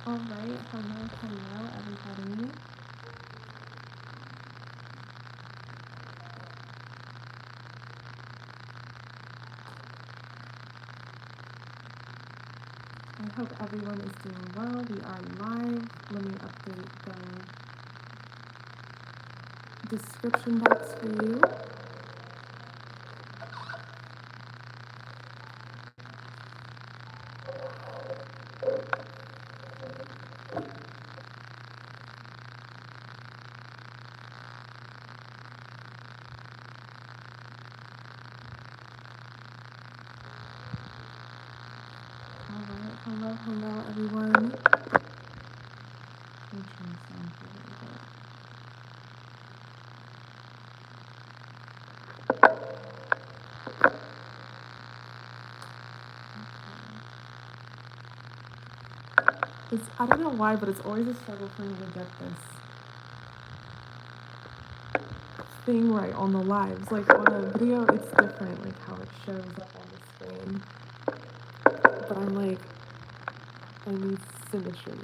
Alright, hello everybody. I hope everyone is doing well. We are live. Let me update the description box for you. Alright, hello everyone. Let me turn this down for a little bit. I don't know why, but it's always a struggle for me to get this thing right on the lives. Like on a video, it's different, like how it shows up on the screen. But I'm like, I need symmetry.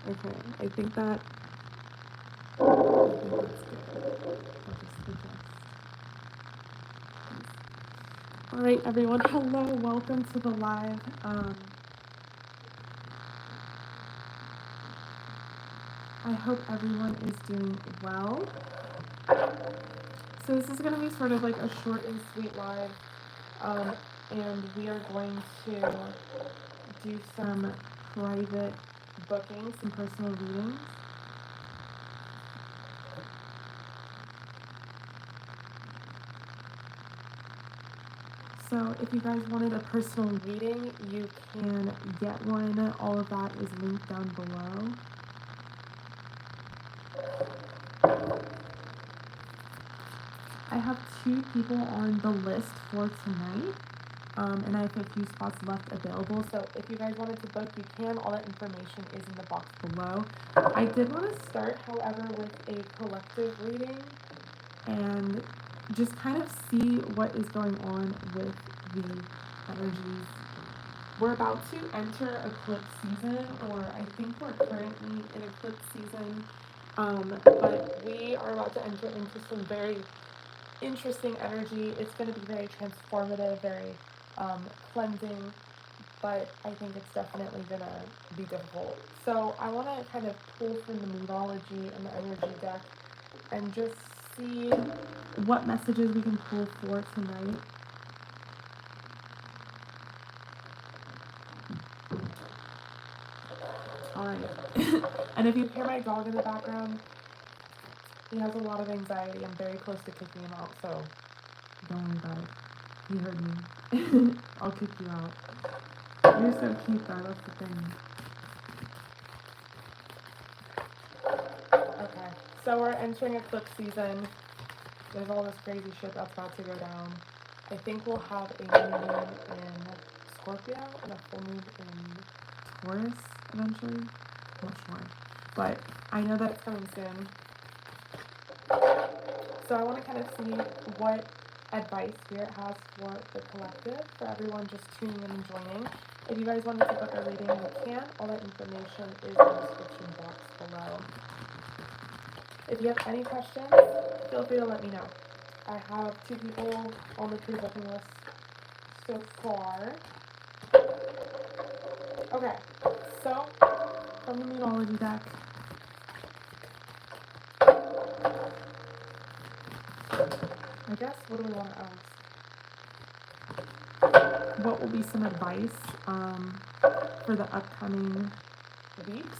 Okay, I think that's good. I'll just adjust. All right, everyone. Hello, welcome to the live. I hope everyone is doing well. So this is going to be sort of like a short and sweet live, and we are going to do some private bookings, some personal readings. So if you guys wanted a personal reading, you can get one. All of that is linked down below. I have 2 people on the list for tonight, and I have a few spots left available. So if you guys wanted to book, you can. All that information is in the box below. I did want to start, however, with a collective reading and just kind of see what is going on with the energies. We're about to enter eclipse season, or I think we're currently in eclipse season, but we are about to enter into some very interesting energy. It's going to be very transformative, very cleansing, but I think it's definitely going to be difficult. So I want to kind of pull from the numerology and the energy deck and just see what messages we can pull for tonight. Alright. And if you hear my dog in the background, he has a lot of anxiety. I'm very close to kicking him out, so don't worry about it. He heard me. I'll kick you out. You're so cute though, that's the thing. Okay, so we're entering eclipse season. There's all this crazy shit that's about to go down. I think we'll have a new moon in Scorpio and a full moon in Taurus eventually. Not sure. But I know that it's coming soon. So I want to kind of see what advice Spirit has for the collective, for everyone just tuning in and joining. If you guys wanted to book a reading, you can. All that information is in the description box below. If you have any questions, feel free to let me know. I have 2 people on the pre-booking list so far. Okay, so from the numerology deck, I guess, what do we want to ask? What will be some advice for the upcoming weeks?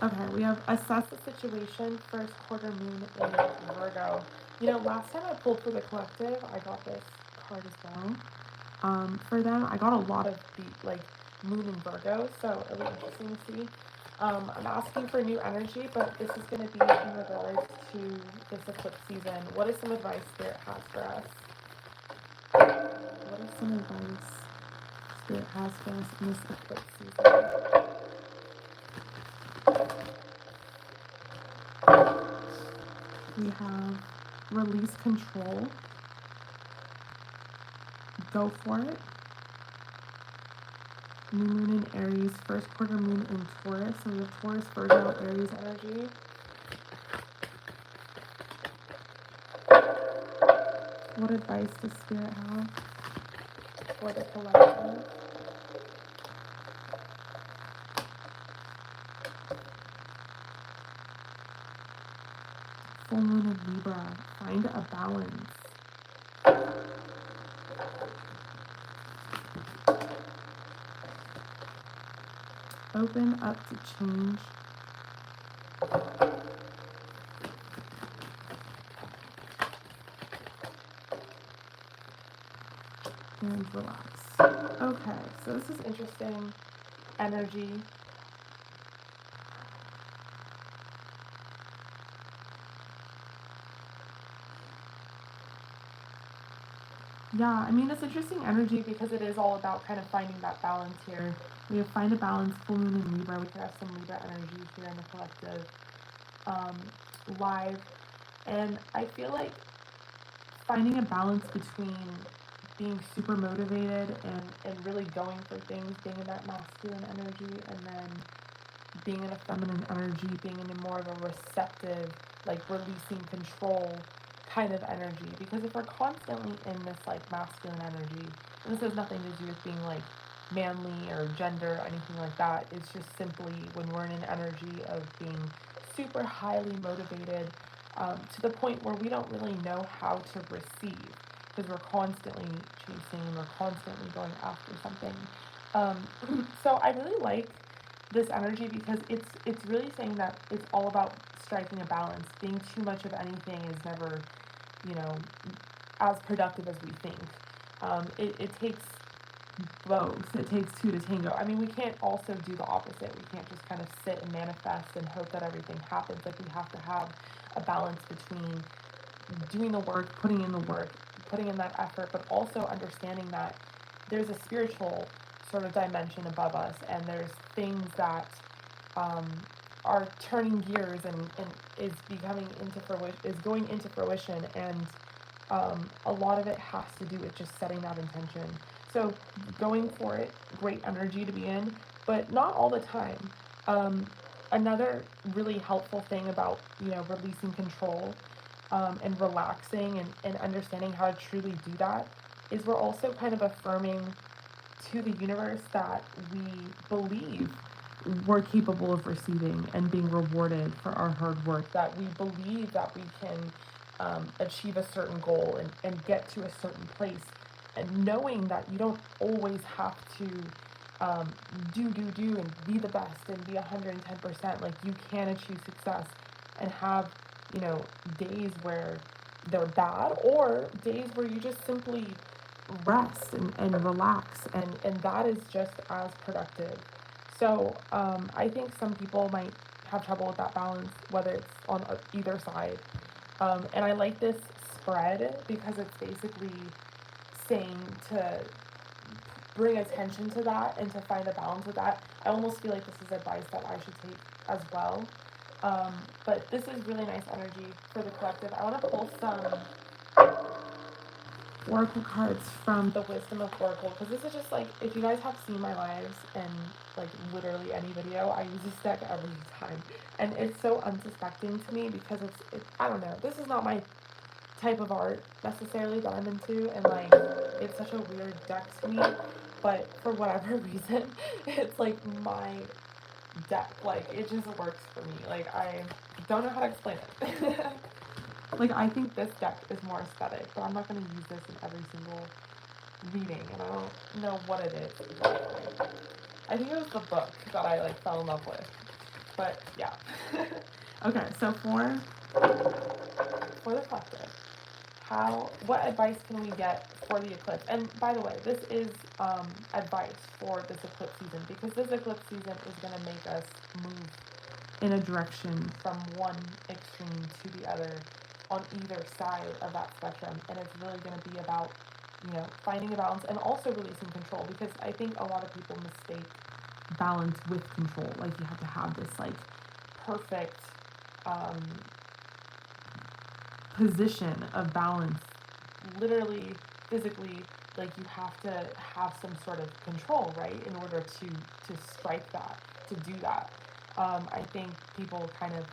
Okay, we have assess the situation, first quarter moon in Virgo. You know, last time I pulled for the collective, I got this card as well. For them, I got a lot of moon in Virgo, so it'll be interesting to see. I'm asking for new energy, but this is going to be in regards to this eclipse season. What is some advice Spirit has for us? What is some advice Spirit has for us in this eclipse season? We have release control, go for it. New moon in Aries, first quarter moon in Taurus. So we have Taurus, Virgo, Aries energy. What advice does Spirit have for the collective? Full moon of Libra, find a balance. Open up to change. And relax. Okay, so this is interesting energy. Yeah, I mean, it's interesting energy because it is all about kind of finding that balance here. We have find a balance, full moon in Libra. We could have some Libra energy here in the collective live. And I feel like finding a balance between being super motivated and really going for things, being in that masculine energy, and then being in a feminine energy, being in a more of a receptive, like releasing control kind of energy. Because if we're constantly in this like masculine energy, and this has nothing to do with being like manly or gender or anything like that, it's just simply when we're in an energy of being super highly motivated, to the point where we don't really know how to receive, because we're constantly chasing, we're constantly going after something. So I really like this energy because it's really saying that it's all about striking a balance. Being too much of anything is never, as productive as we think. It takes both. It takes two to tango. I mean, we can't also do the opposite. We can't just kind of sit and manifest and hope that everything happens. Like, we have to have a balance between doing the work, putting in the work, putting in that effort, but also understanding that there's a spiritual sort of dimension above us, and there's things that are turning gears and is going into fruition, and a lot of it has to do with just setting that intention. So going for it, great energy to be in, but not all the time. Another really helpful thing about, releasing control and relaxing and understanding how to truly do that is we're also kind of affirming to the universe that we believe we're capable of receiving and being rewarded for our hard work, that we believe that we can achieve a certain goal and get to a certain place, and knowing that you don't always have to do and be the best and be 110%. Like, you can achieve success and have, days where they're bad, or days where you just simply rest and relax, and that is just as productive. So I think some people might have trouble with that balance, whether it's on either side. And I like this spread because it's basically saying to bring attention to that and to find a balance with that. I almost feel like this is advice that I should take as well. But this is really nice energy for the collective. I want to pull some oracle cards from the Wisdom of Oracle, because this is just like, if you guys have seen my lives and like literally any video, I use this deck every time, and it's so unsuspecting to me because it's I don't know, this is not my type of art necessarily that I'm into, and like, it's such a weird deck to me, but for whatever reason, it's like my deck. Like, it just works for me. Like, I don't know how to explain it. Like, I think this deck is more aesthetic, but I'm not going to use this in every single reading, and I don't know what it is exactly. I think it was the book that I like fell in love with, but yeah. Okay, so for the collective, what advice can we get for the eclipse? And by the way, this is advice for this eclipse season, because this eclipse season is going to make us move in a direction from one extreme to the other on either side of that spectrum, and it's really going to be about, finding a balance and also releasing control, because I think a lot of people mistake balance with control. Like, you have to have this like perfect position of balance, literally, physically, like you have to have some sort of control, right, in order to strike that, to do that. I think people kind of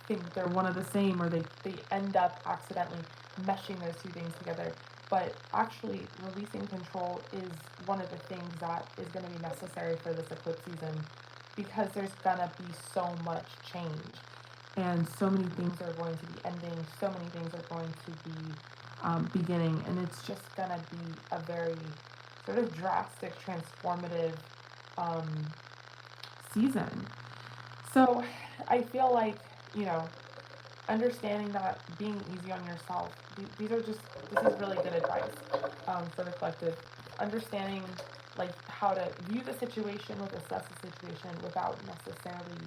think they're one of the same, or they end up accidentally meshing those two things together. But actually, releasing control is one of the things that is going to be necessary for this eclipse season, because there's going to be so much change. And so many things are going to be ending, so many things are going to be beginning, and it's just going to be a very sort of drastic, transformative season. So I feel like, understanding that, being easy on yourself, this is really good advice for the collective. Understanding like how to view the situation, or assess the situation without necessarily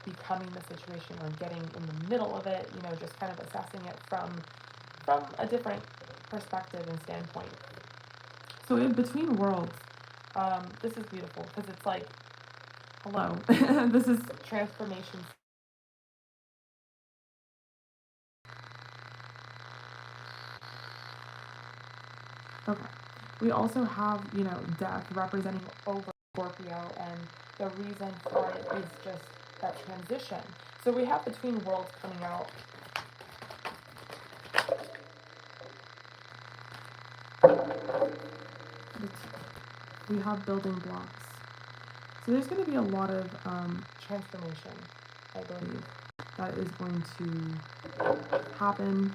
becoming the situation or getting in the middle of it, just kind of assessing it from a different perspective and standpoint. So in between worlds, this is beautiful because it's like, hello, this is transformation. Okay. We also have, death representing over Scorpio, and the reason for it is just that transition. So we have between worlds coming out. We have building blocks. So there's going to be a lot of transformation, I believe, that is going to happen.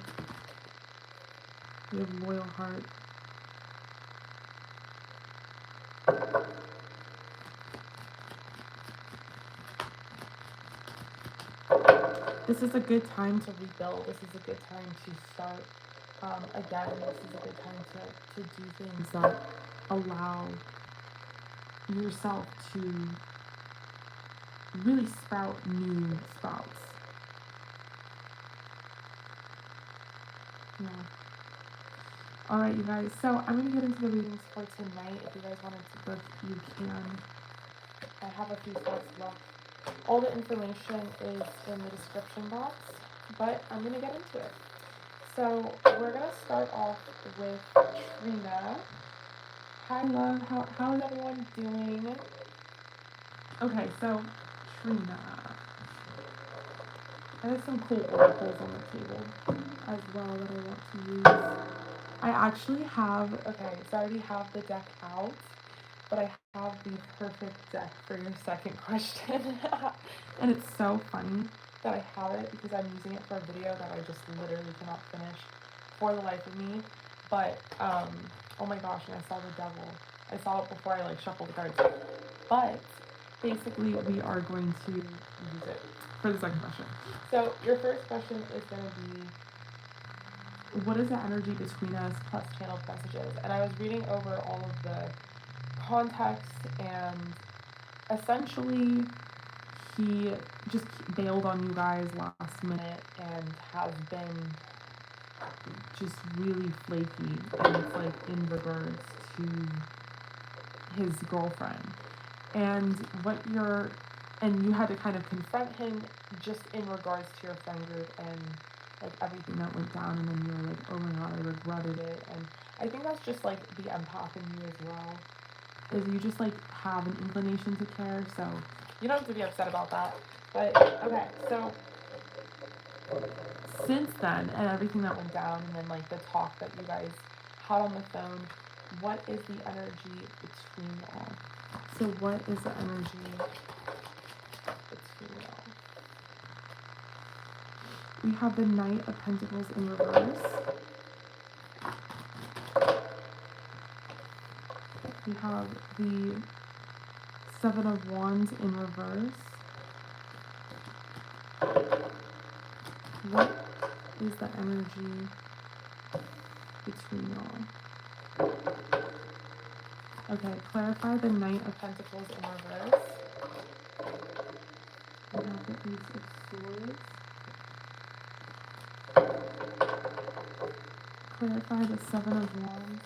We have loyal heart. This is a good time to rebuild. This is a good time to start again. This is a good time to do things that allow yourself to really sprout new sprouts. Yeah. All right, you guys. So I'm going to get into the readings for tonight. If you guys wanted to book, you can. I have a few slots left. All the information is in the description box, but I'm going to get into it. So we're going to start off with Trina. Hi, love. How is everyone doing? Okay, so Trina. I have some cool oracles on the table as well that I want to use. I actually have, okay, so I already have the deck out, but I have the perfect deck for your second question. And it's so funny that I have it because I'm using it for a video that I just literally cannot finish for the life of me. But, oh my gosh, and I saw the devil. I saw it before I shuffled the cards. But basically we are going to use it for the second question. So your first question is going to be, what is the energy between us plus channeled messages? And I was reading over all of the context, and essentially he just bailed on you guys last minute and has been just really flaky, and it's in regards to his girlfriend, and you had to kind of confront him just in regards to your friend group and everything that went down, and then you were like, oh my god, I regretted it. And I think that's just the empath in you as well, is you just have an inclination to care, so you don't have to be upset about that. But okay, so since then, and everything that went down, and then the talk that you guys had on the phone, what is the energy between y'all? So what is the energy between y'all? We have the Knight of Pentacles in reverse. We have the Seven of Wands in reverse. What is the energy between y'all? Okay, clarify the Knight of Pentacles in reverse. We have the Ace of Swords. Clarify the Seven of Wands.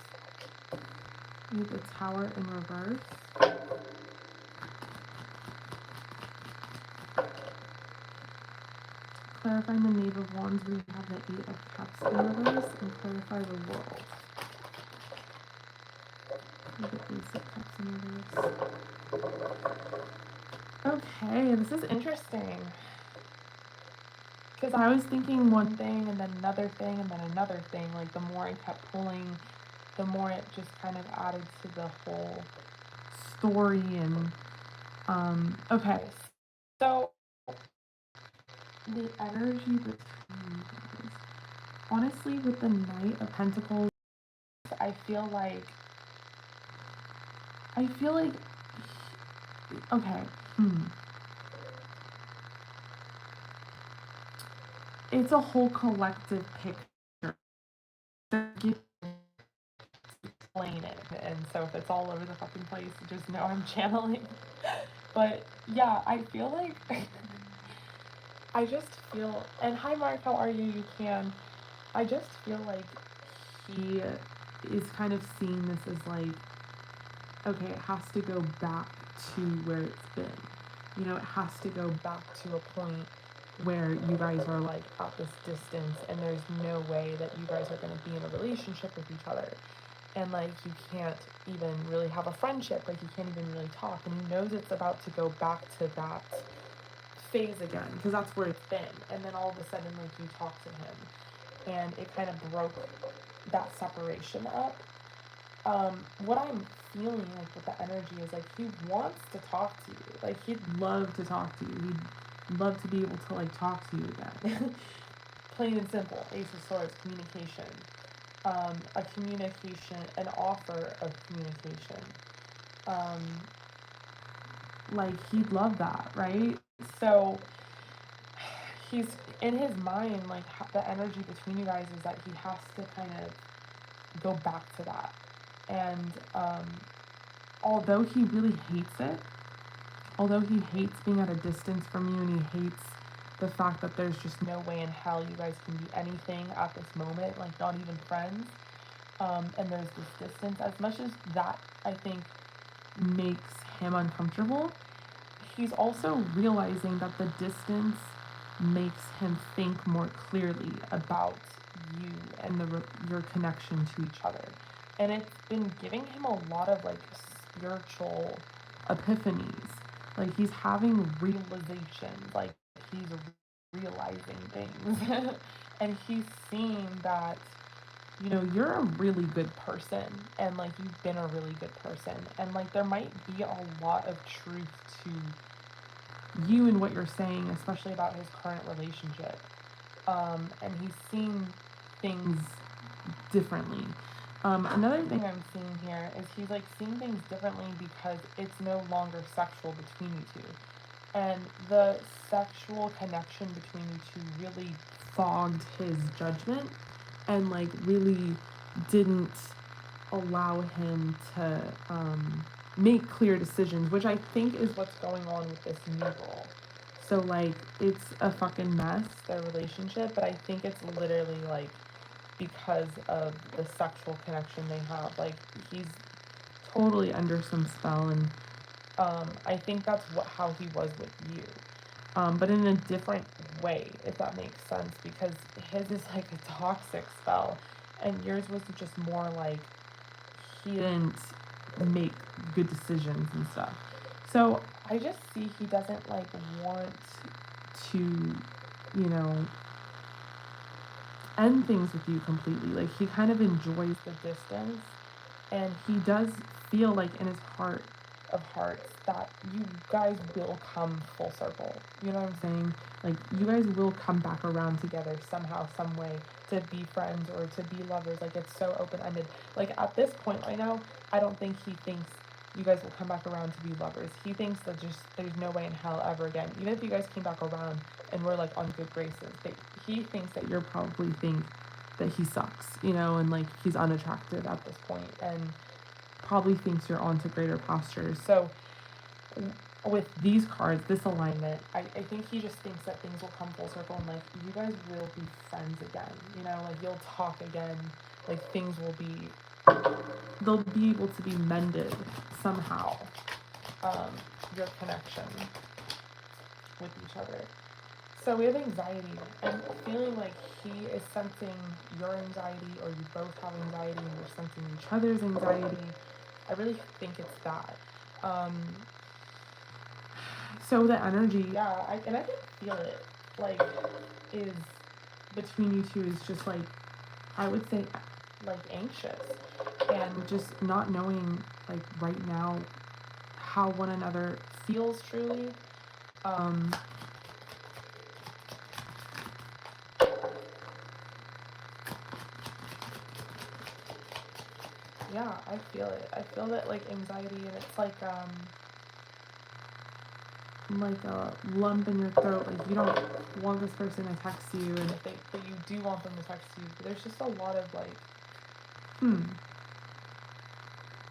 We have the Tower in reverse. Clarifying the Knave of Wands, we have the Eight of Cups in reverse and clarify the World. The Ace of Cups in reverse. Okay, this is interesting. Because I was thinking one thing and then another thing and then another thing. Like, the more I kept pulling, the more it just kind of added to the whole story. And, okay. So, the energy between you guys. Honestly, with the Knight of Pentacles, I feel like, okay, it's a whole collective picture. Explain it, and so if it's all over the fucking place, just know I'm channeling. But yeah, I feel like I just feel, and hi Mark, how are you? You can. I just feel like he is kind of seeing this as like, okay, it has to go back to where it's been. You know, it has to go back to a point where you guys are like at this distance and there's no way that you guys are going to be in a relationship with each other. And like, you can't even really have a friendship, like you can't even really talk. And he knows it's about to go back to that phase again, because that's where it's been. And then all of a sudden, like, you talk to him and it kind of broke that separation up. What I'm feeling like with the energy is like, he wants to talk to you. Like, he'd love to talk to you. He'd love to be able to like talk to you again. Plain and simple. Ace of Swords, communication. A communication, an offer of communication. Like, he'd love that, right? So he's in his mind, like, the energy between you guys is that he has to kind of go back to that. And although he really hates it, although he hates being at a distance from you, and he hates the fact that there's just no way in hell you guys can be anything at this moment, like not even friends, and there's this distance, as much as that I think makes him uncomfortable, he's also realizing that the distance makes him think more clearly about you and your connection to each other. And it's been giving him a lot of like spiritual epiphanies. Like, he's having realizations, like he's realizing things. And he's seeing that, you know, you're a really good person, and like, you've been a really good person, and like, there might be a lot of truth to you and what you're saying, especially about his current relationship. And he's seeing things differently. Another thing I'm seeing here is he's like seeing things differently because it's no longer sexual between you two. And the sexual connection between you two really fogged his judgment and like really didn't allow him to make clear decisions, which I think is what's going on with this new girl. So like, it's a fucking mess, their relationship, but I think it's literally like because of the sexual connection they have. Like, he's totally under some spell, and I think that's how he was with you, but in a different way, if that makes sense, because his is like a toxic spell, and yours was just more like he didn't make good decisions and stuff. So I just see he doesn't like want to, you know, end things with you completely. Like, he kind of enjoys the distance, and he does feel like in his heart of hearts that you guys will come full circle. You know what I'm saying? Like, you guys will come back around together somehow, some way, to be friends or to be lovers. Like, it's so open-ended. Like, at this point right now, I don't think he thinks you guys will come back around to be lovers. He thinks that just there's no way in hell ever again. Even if you guys came back around and were like on good graces, he thinks that you're probably think that he sucks, you know, and like he's unattractive at this point, and probably thinks you're on to greater pastures. So with these cards, this alignment, I think he just thinks that things will come full circle, and like, you guys will be friends again, you know, like you'll talk again, like things will be, they'll be able to be mended somehow, your connection with each other. So we have anxiety, and feeling like he is sensing your anxiety, or you both have anxiety and you're sensing each other's anxiety. I really think it's that. Um, so the energy, yeah, and I can feel it, like, is between you two is just like, I would say, like, anxious, and just not knowing, like, right now how one another feels truly. Um, yeah, I feel it. I feel that, like, anxiety, and it's like a lump in your throat. Like, you don't want this person to text you, and but you do want them to text you. But there's just a lot of, like,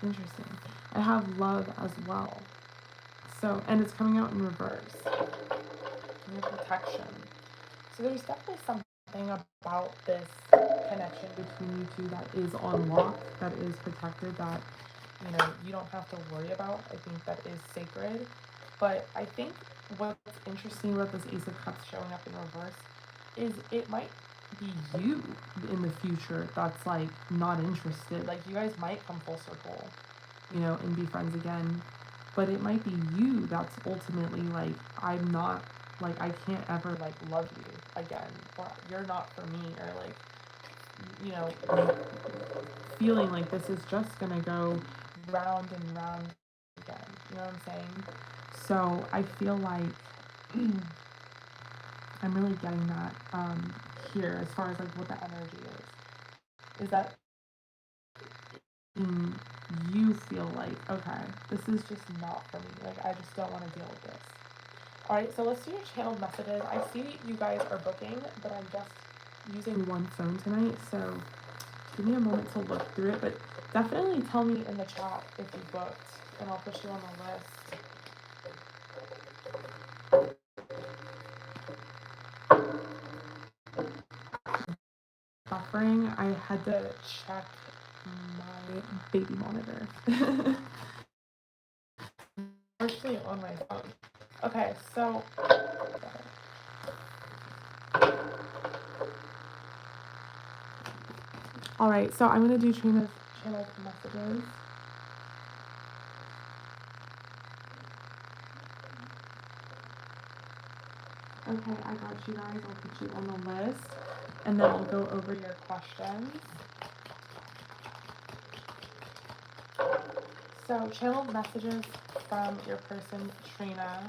interesting. I have love as well. So, and it's coming out in reverse. Your protection. So there's definitely something about this connection between you two that is on lock, that is protected, that, you know, you don't have to worry about. I think that is sacred. But I think what's interesting about this Ace of Cups showing up in reverse is it might be you in the future that's, like, not interested. Like, you guys might come full circle, you know, and be friends again. But it might be you that's ultimately like, I'm not, like, I can't ever, like, love you again, or you're not for me, or, like, you know, feeling like this is just gonna go round and round again. You know what I'm saying? So I feel like I'm really getting that here, as far as, like, what the energy is that you feel like, okay, this is just not for me. Like, I just don't want to deal with this. All right, so let's do your channeled messages. I see you guys are booking, but I'm just using one phone tonight, so give me a moment to look through it. But definitely tell me in the chat if you booked, and I'll put you on the list. Buffering, I had to check my baby monitor. Actually on my phone. Okay, so all right, so I'm gonna do Trina's channel messages. Okay, I got you guys. I'll put you on the list, and then I'll go over your questions. So, channeled messages from your person, Trina.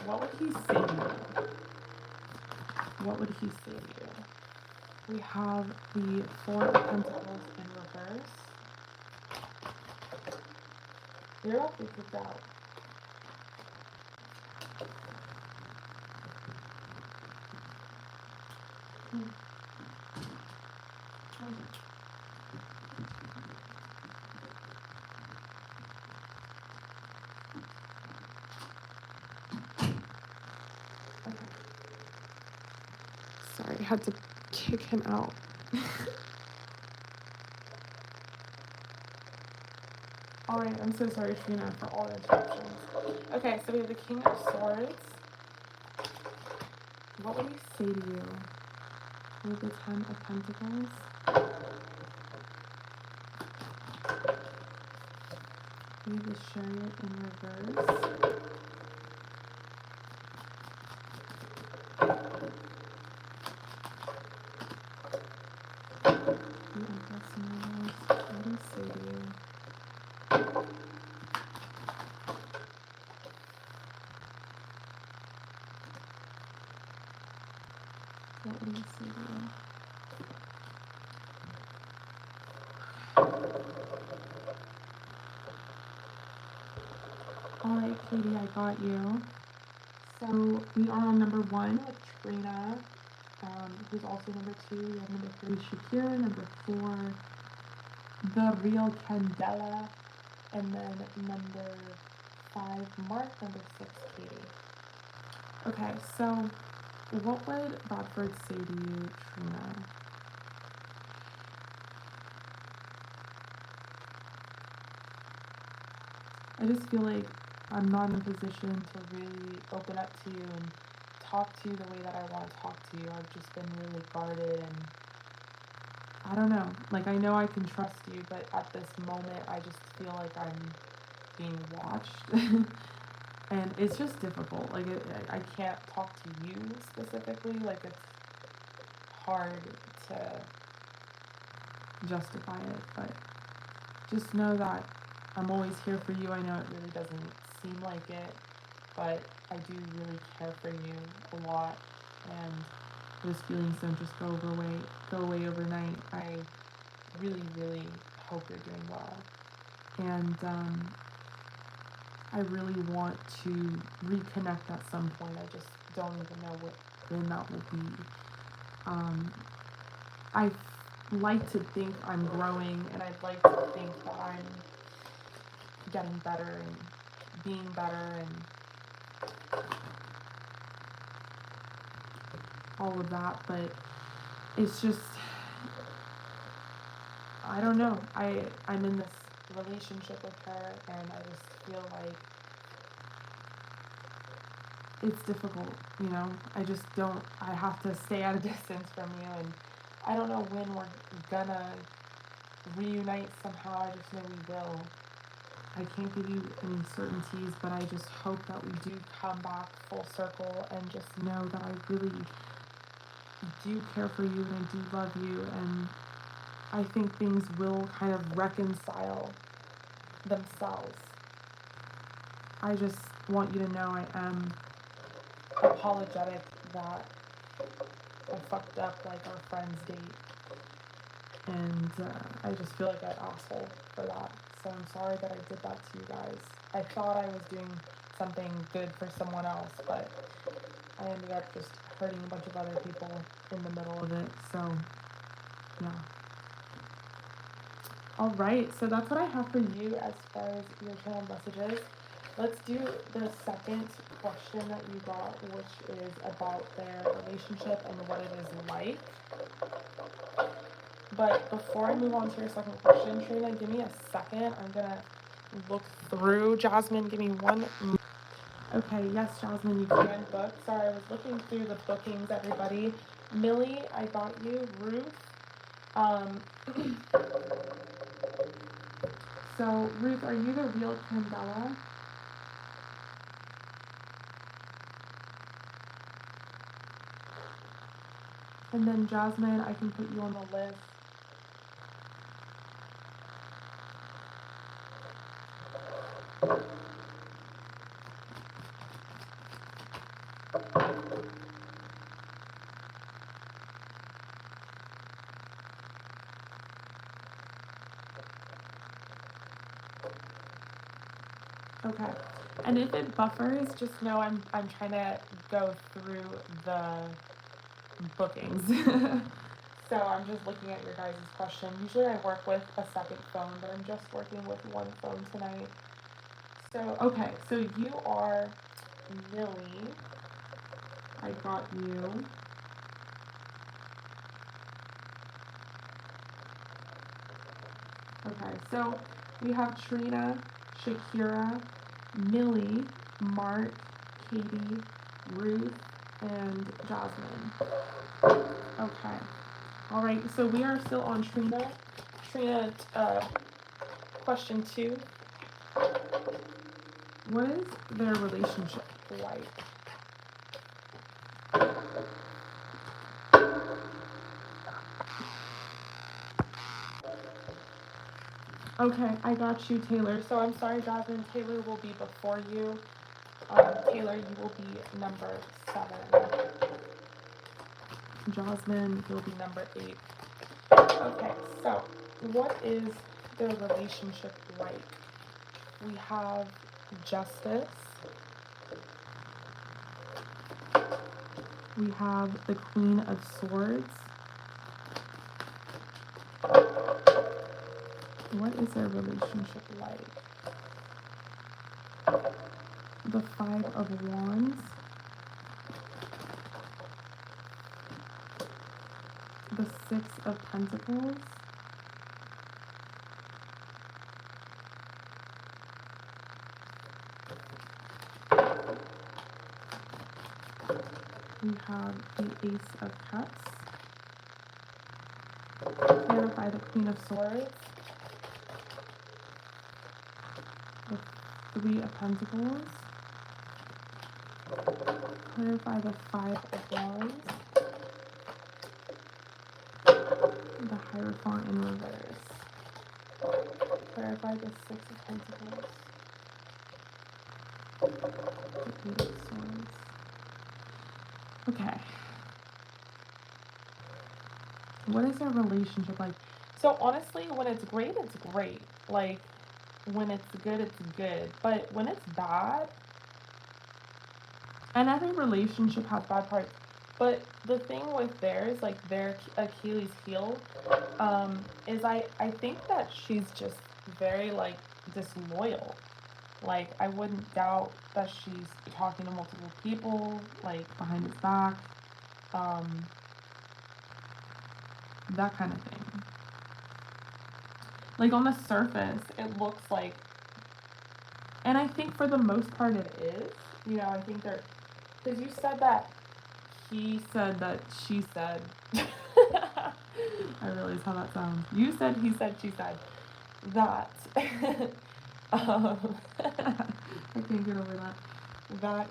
What would he say to you? What would he say to you? We have the Four of Pentacles in reverse. You're about to be kicked out. Okay. Sorry, I had to kick him out. Alright, I'm so sorry, Trina, for all the interruptions. Okay, so we have the King of Swords. What would he say to you? We have the Ten of Pentacles. We have the Chariot in reverse. The Empress in reverse. What would he say to you? What would he say to you? Alright, Katie, I got you. So we are on number 1 with Trina, who's also number 2. We have number 3, Shakira, number 4, The Real Candela, and then number 5, Mark, number 6, Katie. Okay, so what would Bradford say to you, Trina? I just feel like I'm not in a position to really open up to you and talk to you the way that I want to talk to you. I've just been really guarded, and I don't know. Like, I know I can trust you, but at this moment, I just feel like I'm being watched. And it's just difficult. Like, I can't talk to you specifically. Like, it's hard to justify it, but just know that I'm always here for you. I know it really doesn't seem like it, but I do really care for you a lot, and those feelings don't just go away overnight. I really, really hope you're doing well, and I really want to reconnect at some point. I just don't even know when that will be. I like to think I'm growing, and I'd like to think that I'm getting better and being better and all of that, but it's just, I don't know. I'm in this relationship with her, and I just feel like it's difficult, you know? I have to stay at a distance from you, and I don't know when we're gonna reunite somehow. I just know we will. I can't give you any certainties, but I just hope that we do come back full circle, and just know that I really do care for you, and I do love you, and I think things will kind of reconcile themselves. I just want you to know I am apologetic that I fucked up like our friend's date, and I just feel like an asshole for that. So I'm sorry that I did that to you guys. I thought I was doing something good for someone else, but I ended up just hurting a bunch of other people in the middle of it. So yeah. Alright, so that's what I have for you as far as your channel messages. Let's do the second question that you got, which is about their relationship and what it is like. But before I move on to your second question, Trina, give me a second. I'm gonna look through. Jasmine, give me one. Okay, yes, Jasmine, you can book. Sorry, I was looking through the bookings, everybody. Millie, I got you. Ruth. So, Ruth, are you the real Candela? And then Jasmine, I can put you on the list. Okay. And if it buffers, just know I'm trying to go through the bookings. So I'm just looking at your guys' question. Usually I work with a second phone, but I'm just working with one phone tonight. So, okay, so you are Millie. I got you. Okay, so we have Trina, Shakira, Millie, Mark, Katie, Ruth, and Jasmine. Okay. All right, so we are still on Trina. Trina, question 2. What is their relationship like? Okay, I got you, Taylor. So I'm sorry, Jasmine. Taylor will be before you. Taylor, you will be number 7. Jasmine, you'll be number 8. Okay, so what is their relationship like? We have Justice. We have the Queen of Swords. What is their relationship like? The 5 of Wands. The 6 of Pentacles. We have the Ace of Cups. Clarify the Queen of Swords. The Three of Pentacles. Clarify the Five of Wands. The Hierophant in reverse. Clarify the Six of Pentacles. The Eight of Swords. Okay. What is their relationship like? So honestly, when it's great, it's great. Like, when it's good, it's good. But when it's bad, and every relationship has bad parts. But the thing with theirs, like their Achilles heel, is I think that she's just very like disloyal. Like, I wouldn't doubt that she's talking to multiple people, like behind his back, that kind of thing. Like, on the surface, it looks like, and I think for the most part it is, you know, I think they're, because you said that he said that she said, I realize how that sounds. You said, he said, she said, that, I can't get over that,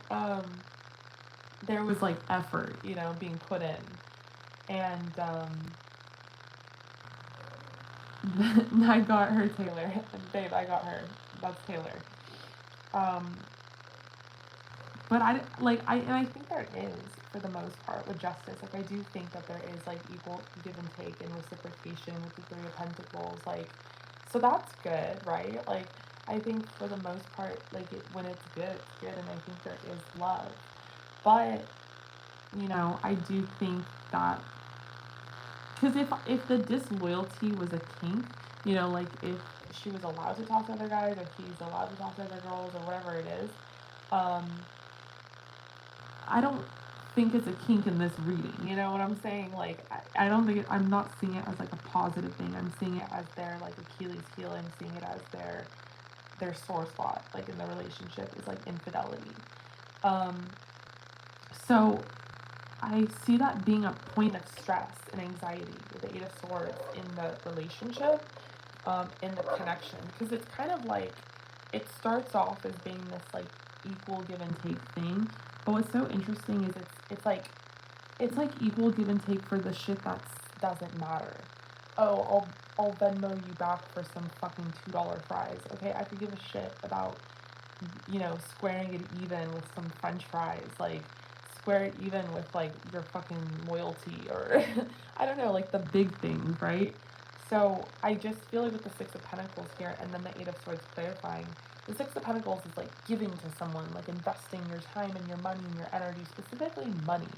there was, like, effort, you know, being put in, and, I got her, Taylor, babe, I got her, that's Taylor, but I think there is, for the most part, with justice. Like, I do think that there is, like, equal give and take and reciprocation with the Three of Pentacles. Like, so that's good, right? Like, I think for the most part, like, when it's good, and I think there is love. But, you know, I do think that, because if the disloyalty was a kink, you know, like, if she was allowed to talk to other guys, or he's allowed to talk to other girls, or whatever it is, I don't think it's a kink in this reading, you know what I'm saying? Like, I don't think I'm not seeing it as, like, a positive thing. I'm seeing it as their, like, Achilles heel. I'm seeing it as their sore spot, like, in the relationship, is, like, infidelity. So I see that being a point of stress and anxiety with the Eight of Swords in the relationship, in the connection, because it's kind of like, it starts off as being this, like, equal give and take thing, but what's so interesting is it's like equal give and take for the shit that doesn't matter. Oh, I'll Venmo you back for some fucking $2 fries. Okay, I could give a shit about, you know, squaring it even with some French fries. Like, square it even with, like, your fucking loyalty, or I don't know, like, the big things, right? So I just feel like with the Six of Pentacles here, and then the Eight of Swords clarifying, the Six of Pentacles is, like, giving to someone, like, investing your time and your money and your energy, specifically money.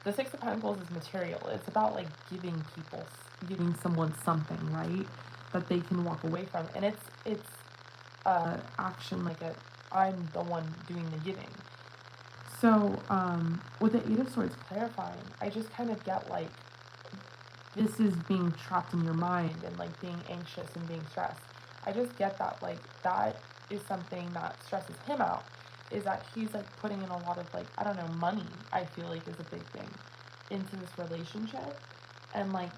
The Six of Pentacles is material. It's about, like, giving someone something, right, that they can walk away from. And it's action, like, I'm the one doing the giving. So, with the Eight of Swords clarifying, I just kind of get, like, this is being trapped in your mind, and, like, being anxious and being stressed. I just get that, like, that is something that stresses him out, is that he's, like, putting in a lot of, like, I don't know, money, I feel like, is a big thing into this relationship, and, like,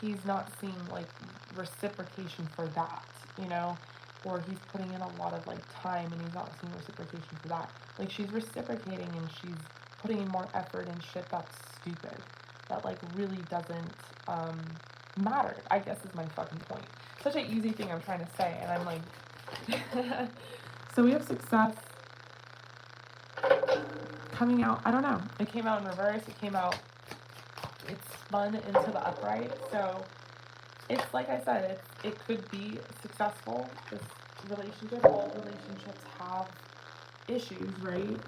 he's not seeing, like, reciprocation for that, you know, or he's putting in a lot of, like, time, and he's not seeing reciprocation for that. Like, she's reciprocating, and she's putting in more effort and shit that's stupid, that, like, really doesn't matter, I guess, is my fucking point. Such an easy thing I'm trying to say, and I'm like, so we have success coming out. I don't know, it came out in reverse, it spun into the upright, so it's, like I said, it could be successful, this relationship. All relationships have issues, right?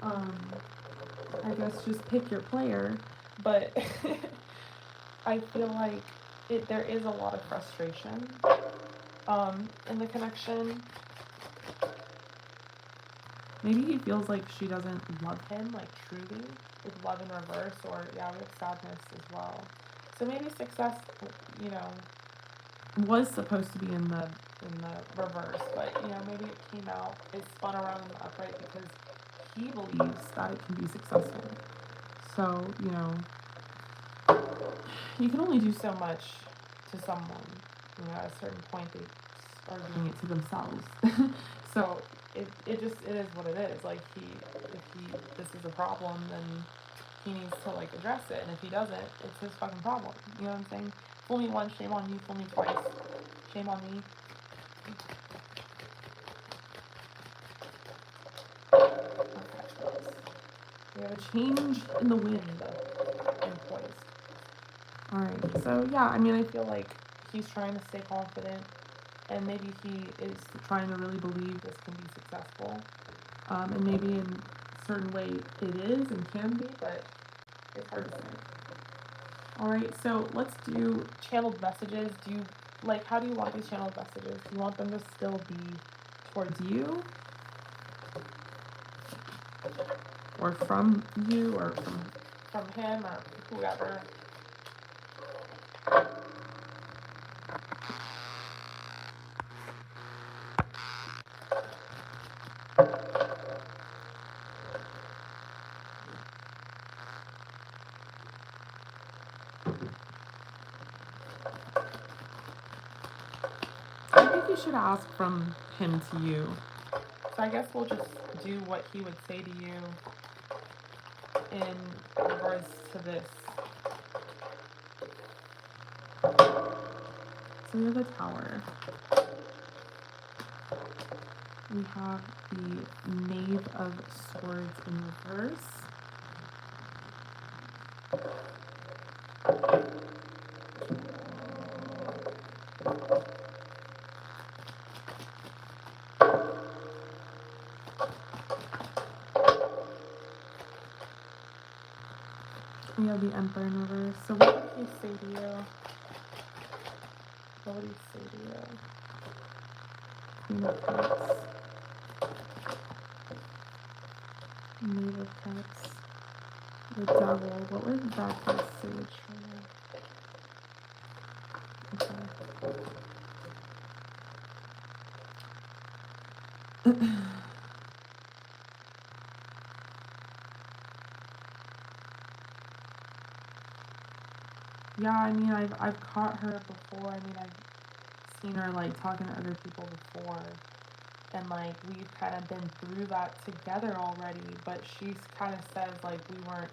I guess just pick your player, but I feel like there is a lot of frustration in the connection. Maybe he feels like she doesn't love him, like, truly, with love in reverse, or, yeah, we have sadness as well. So maybe success, you know, was supposed to be in the reverse, but, you know, maybe it came out, it spun around in the upright because he believes that it can be successful. So, you know, you can only do so much to someone. You know, at a certain point, they are doing it to themselves. So it is what it is. Like, this is a problem, then he needs to, like, address it. And if he doesn't, it's his fucking problem. You know what I'm saying? Fool me once, shame on you. Fool me twice, shame on me. We have a change in the wind and poised. Alright, so yeah, I mean, I feel like he's trying to stay confident, and maybe he is trying to really believe this can be successful. And maybe in a certain way it is and can be, but it's hard to say. Alright, so let's do channeled messages. How do you want these channeled messages? Do you want them to still be towards you? Or from you, or from him, or whoever? I think you should ask from him to you. So I guess we'll just do what he would say to you in regards to this. So we have the Tower. We have the Knave of Swords in reverse. We have the Emperor in reverse. So what would he say to you? What would he say to you? Queen of Cups. Knave of Cups. The Devil. What would that say to Trina? Okay. Yeah, I mean, I've caught her before. I mean, I've seen her, like, talking to other people before. And, like, we've kind of been through that together already. But she kind of says, like, we weren't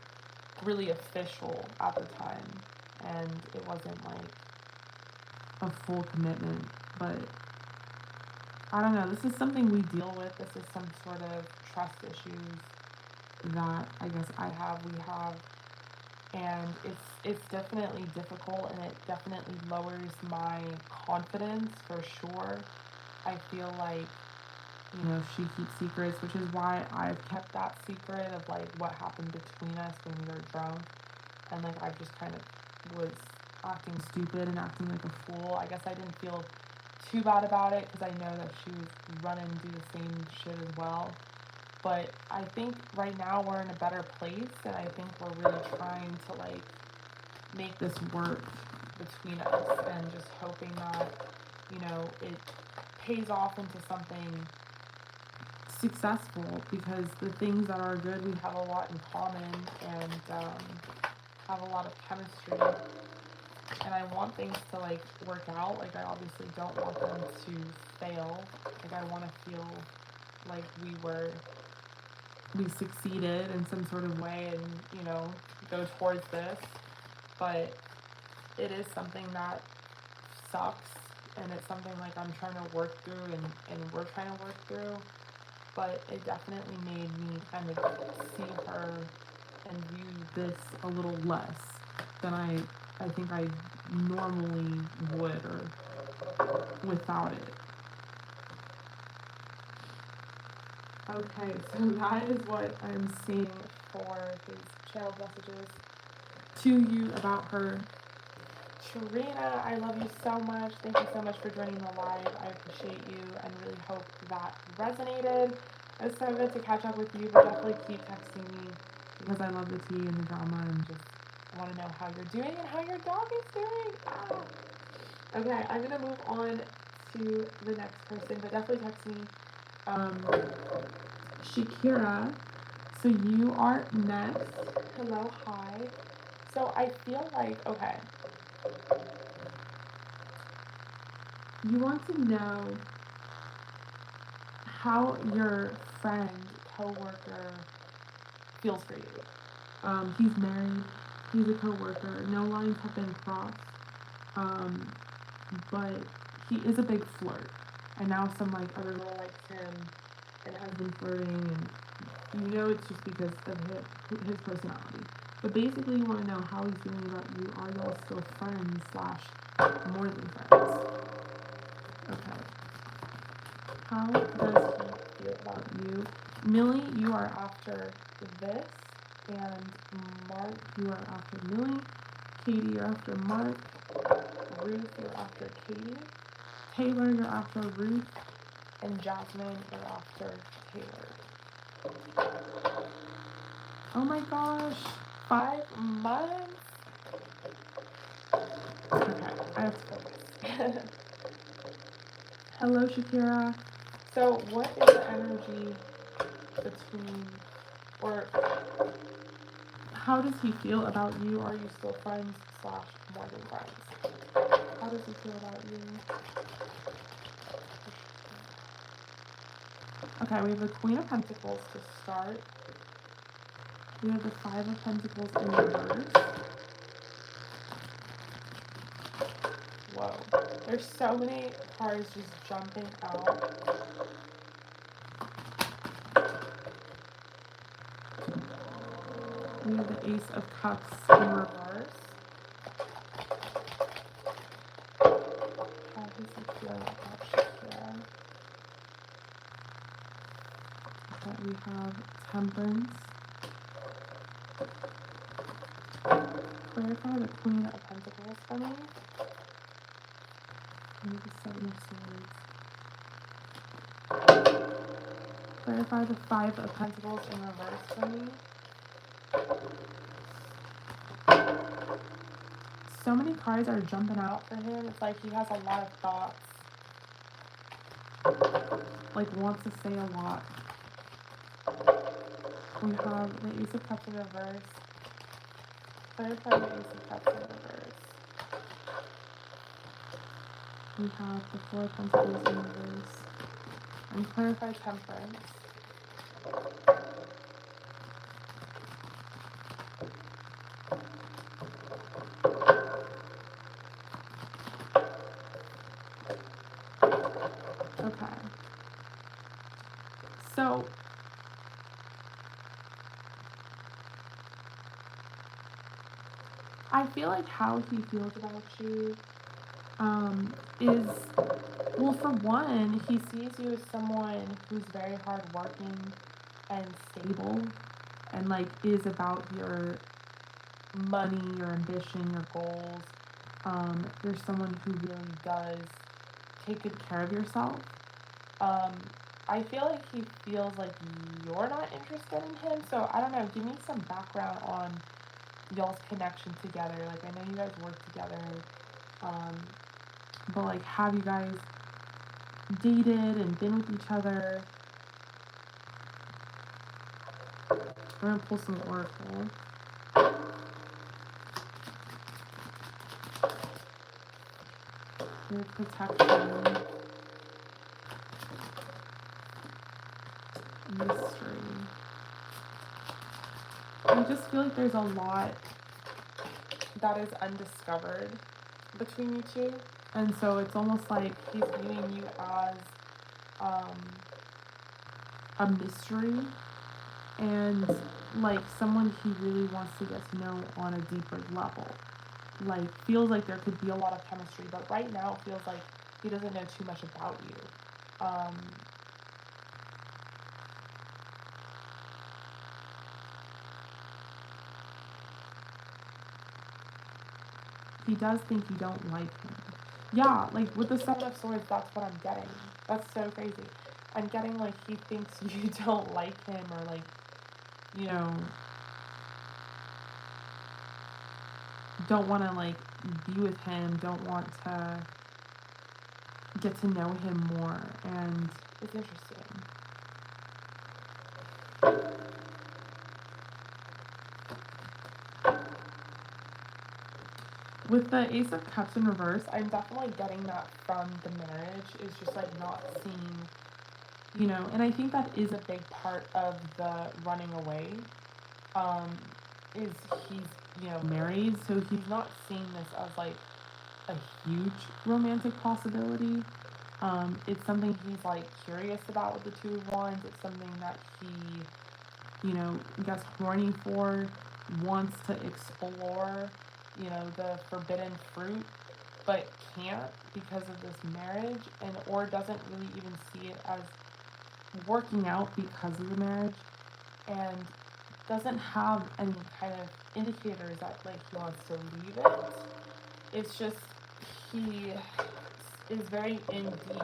really official at the time. And it wasn't, like, a full commitment. But I don't know. This is something we deal with. This is some sort of trust issues that I guess we have. And it's definitely difficult, and it definitely lowers my confidence for sure. I feel like, you know, she keeps secrets, which is why I've kept that secret of, like, what happened between us when we were drunk. And, like, I just kind of was acting stupid and acting like a fool. I guess I didn't feel too bad about it because I know that she was running to do the same shit as well. But I think right now we're in a better place, and I think we're really trying to, like, make this work between us, and just hoping that, you know, it pays off into something successful, because the things that are good, we have a lot in common, and have a lot of chemistry, and I want things to, like, work out. Like, I obviously don't want them to fail. Like, I want to feel like we succeeded in some sort of way, and, you know, go towards this. But it is something that sucks, and it's something, like, I'm trying to work through, and we're trying to work through. But it definitely made me kind of see her and view this a little less than I think I normally would, or without it. Okay, so that is what I'm seeing for his channel messages to you about her. Trina, I love you so much. Thank you so much for joining the live. I appreciate you and really hope that resonated. It was so good to catch up with you, but definitely keep texting me because I love the tea and the drama, and just want to know how you're doing and how your dog is doing. Ah. Okay, I'm going to move on to the next person, but definitely text me. Shakira, so you are next. hello, hi. So I feel like, okay, you want to know how your friend, coworker feels for you. He's married, he's a coworker, no lines have been crossed, but he is a big flirt. And now some like other girl likes him and has been flirting, and you know it's just because of his personality. But basically, you want to know how he's feeling about you. Are y'all still friends slash more than friends? Okay. How does he feel about you? Millie, you are after this, and Mark, you are after Millie. Katie, you're after Mark. Ruth, you're after Katie. Taylor, you're after Ruth. And Jasmine, you're after Taylor. Oh my gosh, 5 months? Okay, I have to focus. Hello, Shakira. So what is the energy between, or how does he feel about you? Are you still friends slash more than friends? How does he feel about you? Okay, we have the Queen of Pentacles to start. We have the Five of Pentacles in reverse. Whoa. There's so many cards just jumping out. We have the Ace of Cups in reverse. How does he feel about Shakira? Okay, we have Temperance. Clarify the Queen of Pentacles for me. And the Seven of Swords. Clarify the Five of Pentacles in reverse for me. So many cards are jumping out for him. It's like he has a lot of thoughts. Like wants to say a lot. We have the Ace of Cups in reverse. Clarify the Ace of Cups in reverse. We have the Four of Pentacles in reverse. And clarify Temperance. Okay. So I feel like how he feels about you is, well, for one, he sees you as someone who's very hardworking and stable and like is about your money, your ambition, your goals. You're someone who really does take good care of yourself. I feel like he feels like you're not interested in him, so I don't know, give me some background on y'all's connection together. Like, I know you guys work together, but like, have you guys dated and been with each other? I'm gonna pull some oracle. Your protection, mystery. I just feel like there's a lot that is undiscovered between you two. And so it's almost like he's viewing you as a mystery and like someone he really wants to get to know on a deeper level. Like, feels like there could be a lot of chemistry, but right now it feels like he doesn't know too much about you. He does think you don't like him. Yeah, like with the Seven of Swords, that's what I'm getting. That's so crazy. I'm getting like he thinks you don't like him, or like, you know, don't want to like be with him, don't want to get to know him more, and it's interesting. With the Ace of Cups in reverse, I'm definitely getting that from the marriage. Is just like not seeing, you know, and I think that is a big part of the running away. Um, is he's, you know, married, so he's not seeing this as like a huge romantic possibility. It's something he's like curious about with the Two of Wands. It's something that he, you know, gets horny for, wants to explore, you know, the forbidden fruit, but can't because of this marriage, and or doesn't really even see it as working out because of the marriage, and doesn't have any kind of indicators that like he wants to leave it. It's just he is very in deep.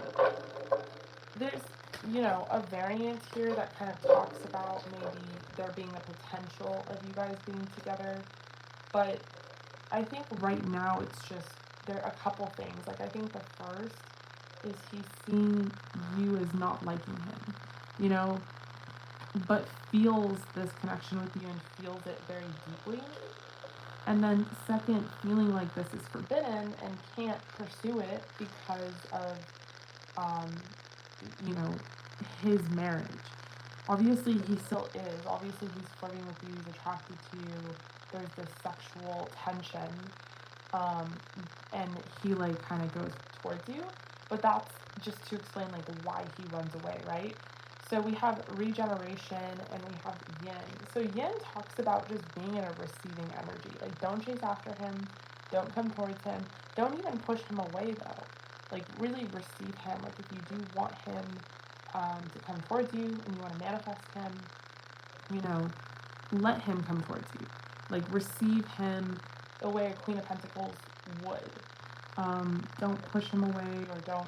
There's, you know, a variant here that kind of talks about maybe there being a potential of you guys being together, but I think right now it's just there are a couple things. Like I think the first is he's seeing you as not liking him, you know, but feels this connection with you and feels it very deeply. And then second, feeling like this is forbidden and can't pursue it because of, um, you know, his marriage. Obviously he still is. Obviously he's flirting with you, he's attracted to you. There's this sexual tension. And he like kind of goes towards you. But that's just to explain like why he runs away, right? So we have regeneration and we have yin. So yin talks about just being in a receiving energy. Like don't chase after him, don't come towards him, don't even push him away though. Like really receive him. Like if you do want him to come towards you and you want to manifest him, you know, let him come towards you. Like receive him the way a Queen of Pentacles would. Don't push him away or don't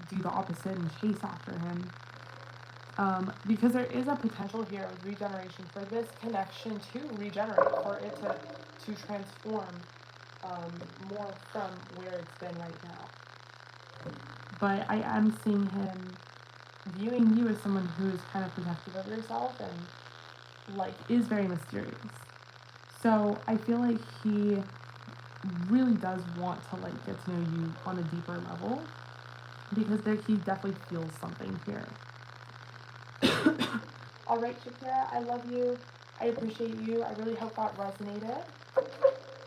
do the opposite and chase after him. Because there is a potential here with regeneration for this connection to regenerate, for it to transform more from where it's been right now. But I am seeing him viewing you as someone who is kind of protective of yourself and like is very mysterious. So I feel like he really does want to like get to know you on a deeper level because he definitely feels something here. All right, Shakira, I love you. I appreciate you. I really hope that resonated.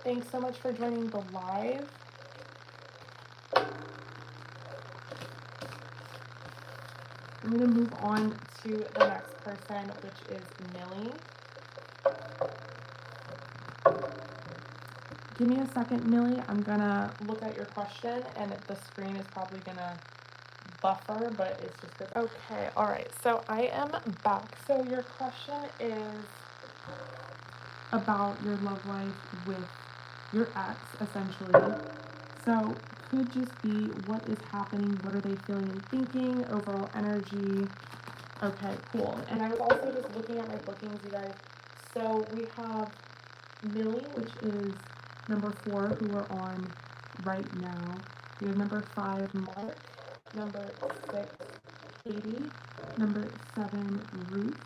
Thanks so much for joining the live. I'm going to move on to the next person, which is Millie. Give me a second, Millie. I'm going to look at your question, and the screen is probably going to buffer, but it's just good. Okay, all right. So I am back. So your question is about your love life with your ex, essentially. So could just be what is happening, what are they feeling and thinking, overall energy. Okay, cool. And I was also just looking at my bookings, you guys. So we have Millie, which is number 4, who we're on right now. We have number 5, Mark. Number 6, Katie. Number 7, Ruth.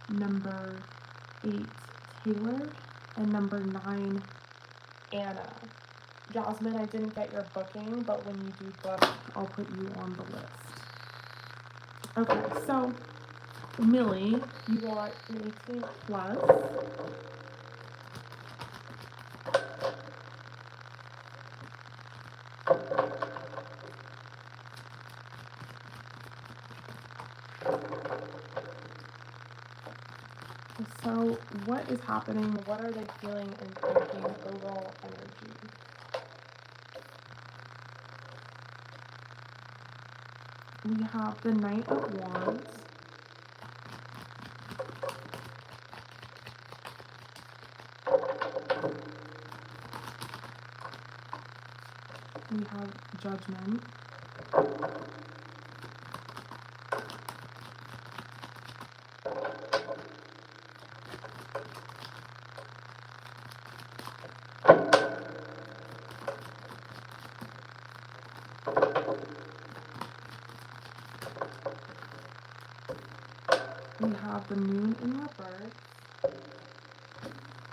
Number 8, Taylor. And number 9, Anna. Jasmine, I didn't get your booking, but when you do book, I'll put you on the list. Okay, so Millie, you are 18 plus. So what is happening? What are they feeling and thinking? Overall energy. We have the Knight of Wands. We have Judgment. We have the Moon in reverse.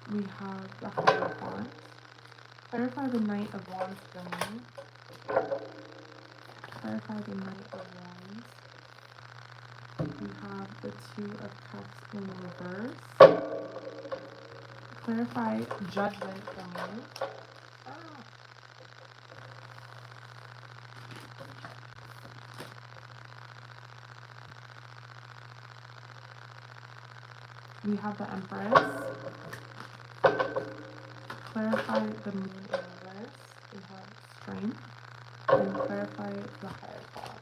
We have the Hierophant. Clarify the Knight of Wands for me. Clarify the Knight of Wands. We have the Two of Cups in reverse. Clarify Judgment for me. We have the Empress. Clarify the Moon in reverse. We have Strength. And clarify the Hierophant.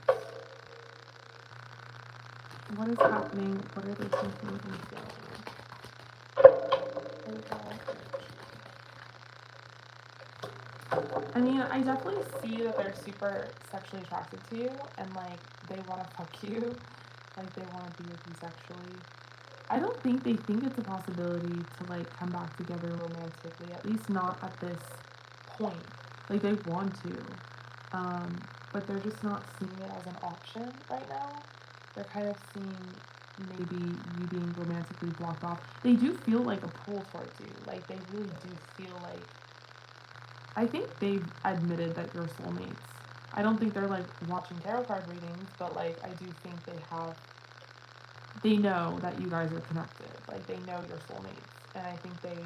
What is happening? What are they thinking and feeling? I mean, I definitely see that they're super sexually attracted to you and like they want to fuck you. Like they want to be with you sexually. I don't think they think it's a possibility to like come back together romantically, at least not at this point. Like they want to, but they're just not seeing it as an option right now. They're kind of seeing maybe you being romantically blocked off. They do feel like a pull towards you. Like they really do feel like, I think they've admitted that you're soulmates. I don't think they're like watching tarot card readings, but like I do think they know that you guys are connected. Like they know you're soulmates, and I think they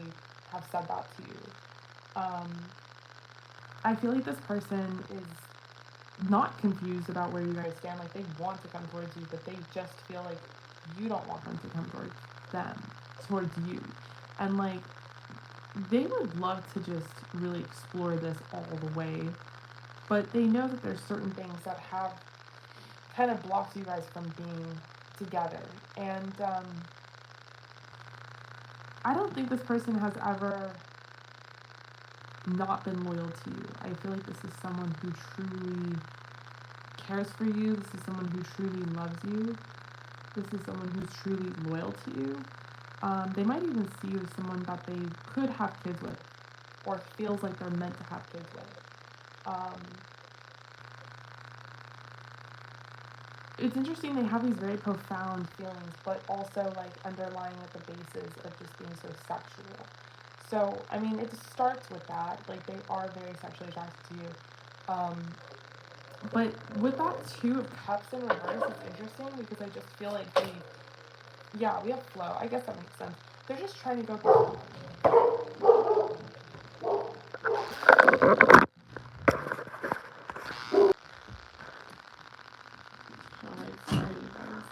have said that to you. I feel like this person is not confused about where you guys stand. Like they want to come towards you, but they just feel like you don't want them to come towards you. And like they would love to just really explore this all the way, but they know that there's certain things that have kind of blocked you guys from being together. And I don't think this person has ever not been loyal to you. I feel like this is someone who truly cares for you. This is someone who truly loves you. This is someone who's truly loyal to you. They might even see you as someone that they could have kids with, or feels like they're meant to have kids with. It's interesting, they have these very profound feelings, but also like underlying at the basis of just being so sexual. So, I mean, it just starts with that. Like, they are very sexually attracted to you. But with that Two of Cups in reverse, it's interesting because I just feel like yeah, we have flow. I guess that makes sense. They're just trying to go through. Alright, sorry you guys.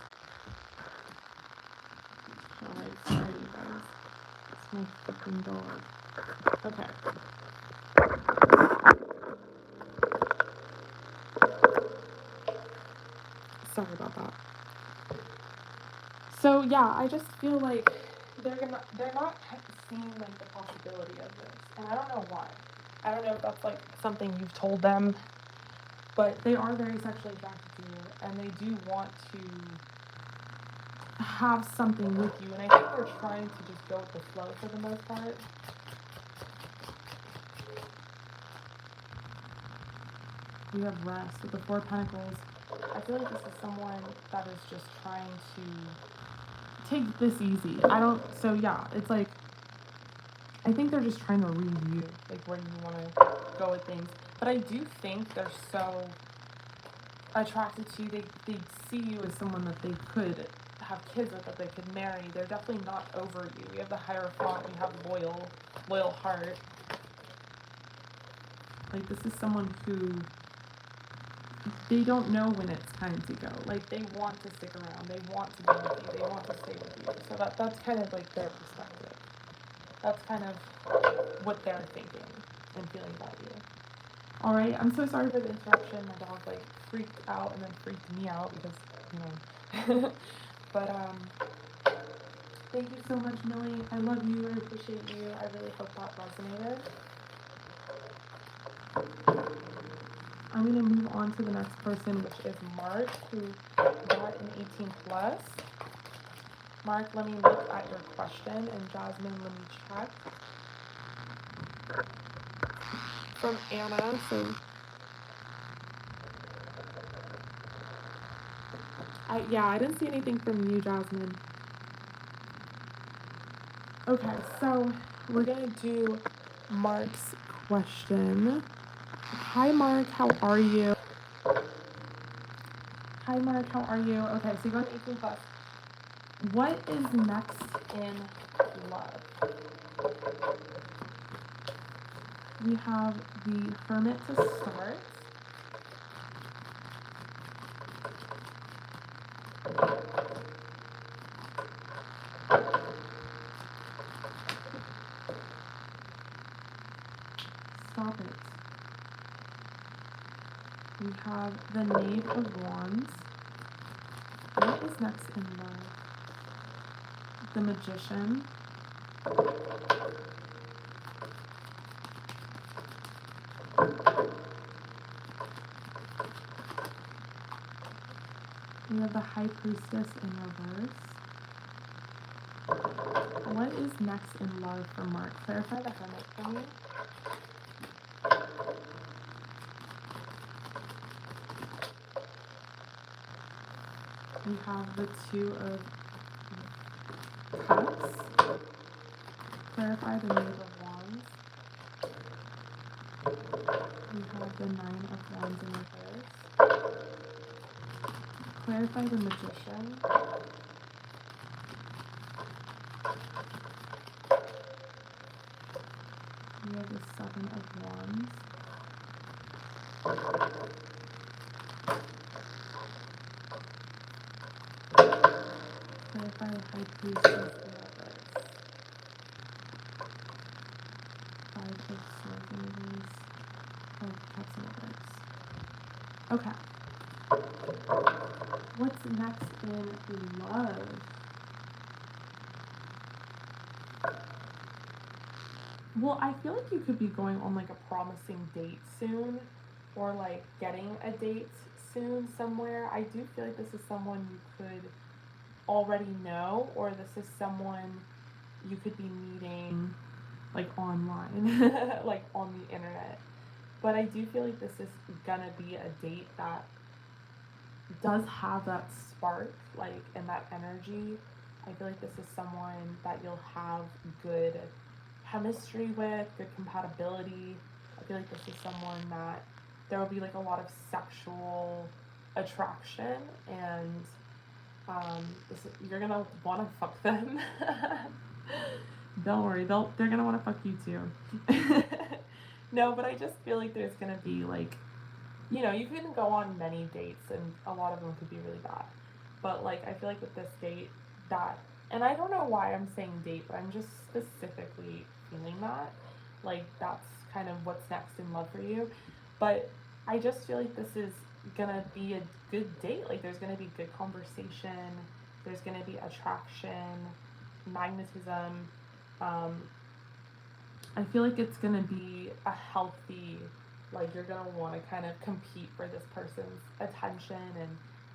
It's my freaking dog. Okay. Sorry about that. So yeah, I just feel like they're not seeing like the possibility of this, and I don't know why. I don't know if that's like something you've told them, but they are very sexually attracted to you, and they do want to have something with you, and I think they're trying to just go with the flow for the most part. We have Rest with the Four of Pentacles. I feel like this is someone that is just trying to take this easy. So yeah, it's like, I think they're just trying to read you, like where you want to go with things. But I do think they're so attracted to you, they see you as someone that they could have kids with, that they could marry. They're definitely not over you. We have the Hierophant, we have loyal heart. Like this is someone who, they don't know when it's time to go. Like they want to stick around, they want to be with you, they want to stay with you. So that's kind of like their perspective. That's kind of what they're thinking and feeling about you. Alright, I'm so sorry for the interruption. My dog like freaked out and then freaked me out because, but thank you so much, Millie. I love you, I appreciate you. I really hope that resonated. I'm going to move on to the next person, which is Mark, who got an 18 plus. Mark, let me look at your question, and Jasmine, let me check. From Anna, so I didn't see anything from you, Jasmine. Okay, so we're gonna do Mark's question. Hi, Mark. How are you? Hi, Mark. How are you? Okay, so you got 18 plus. What is next in love? We have the Hermit to start. Stop it. We have the Knave of Wands. What is next in love? The Magician. We have the High Priestess in reverse. What is next in love for Mark? Clarify the Hermit for me. We have the Two of Cups. Clarify the Knave of Wands. We have the Nine of Wands in reverse. Clarify the Magician. We have the Seven of Wands. Clarify the High Priestess in reverse. Five of Swords in reverse. Oh, Cups in reverse. Okay. What's next in love? Well, I feel like you could be going on like a promising date soon, or like getting a date soon somewhere. I do feel like this is someone you could already know, or this is someone you could be meeting like online, like on the internet. But I do feel like this is gonna be a date that does have that spark, like, and that energy. I feel like this is someone that you'll have good chemistry with, good compatibility. I feel like this is someone that there will be like a lot of sexual attraction, and you're gonna want to fuck them. Don't worry, they're gonna want to fuck you too. No, but I just feel like there's gonna be like, you know, you can go on many dates and a lot of them could be really bad. But like, I feel like with this date that, and I don't know why I'm saying date, but I'm just specifically feeling that. Like, that's kind of what's next in love for you. But I just feel like this is gonna be a good date. Like, there's gonna be good conversation, there's gonna be attraction, magnetism. I feel like it's gonna be a healthy, like, you're gonna want to kind of compete for this person's attention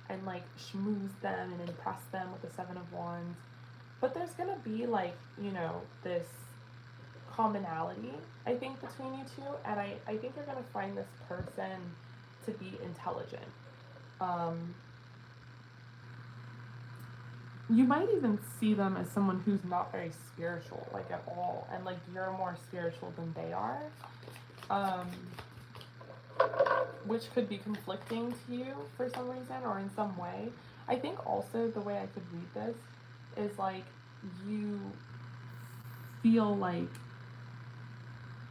and like schmooze them and impress them with the Seven of Wands. But there's gonna be like, you know, this commonality, I think, between you two, and I think you're gonna find this person to be intelligent. You might even see them as someone who's not very spiritual, like, at all, and like you're more spiritual than they are, which could be conflicting to you for some reason or in some way. I think also the way I could read this is like you feel like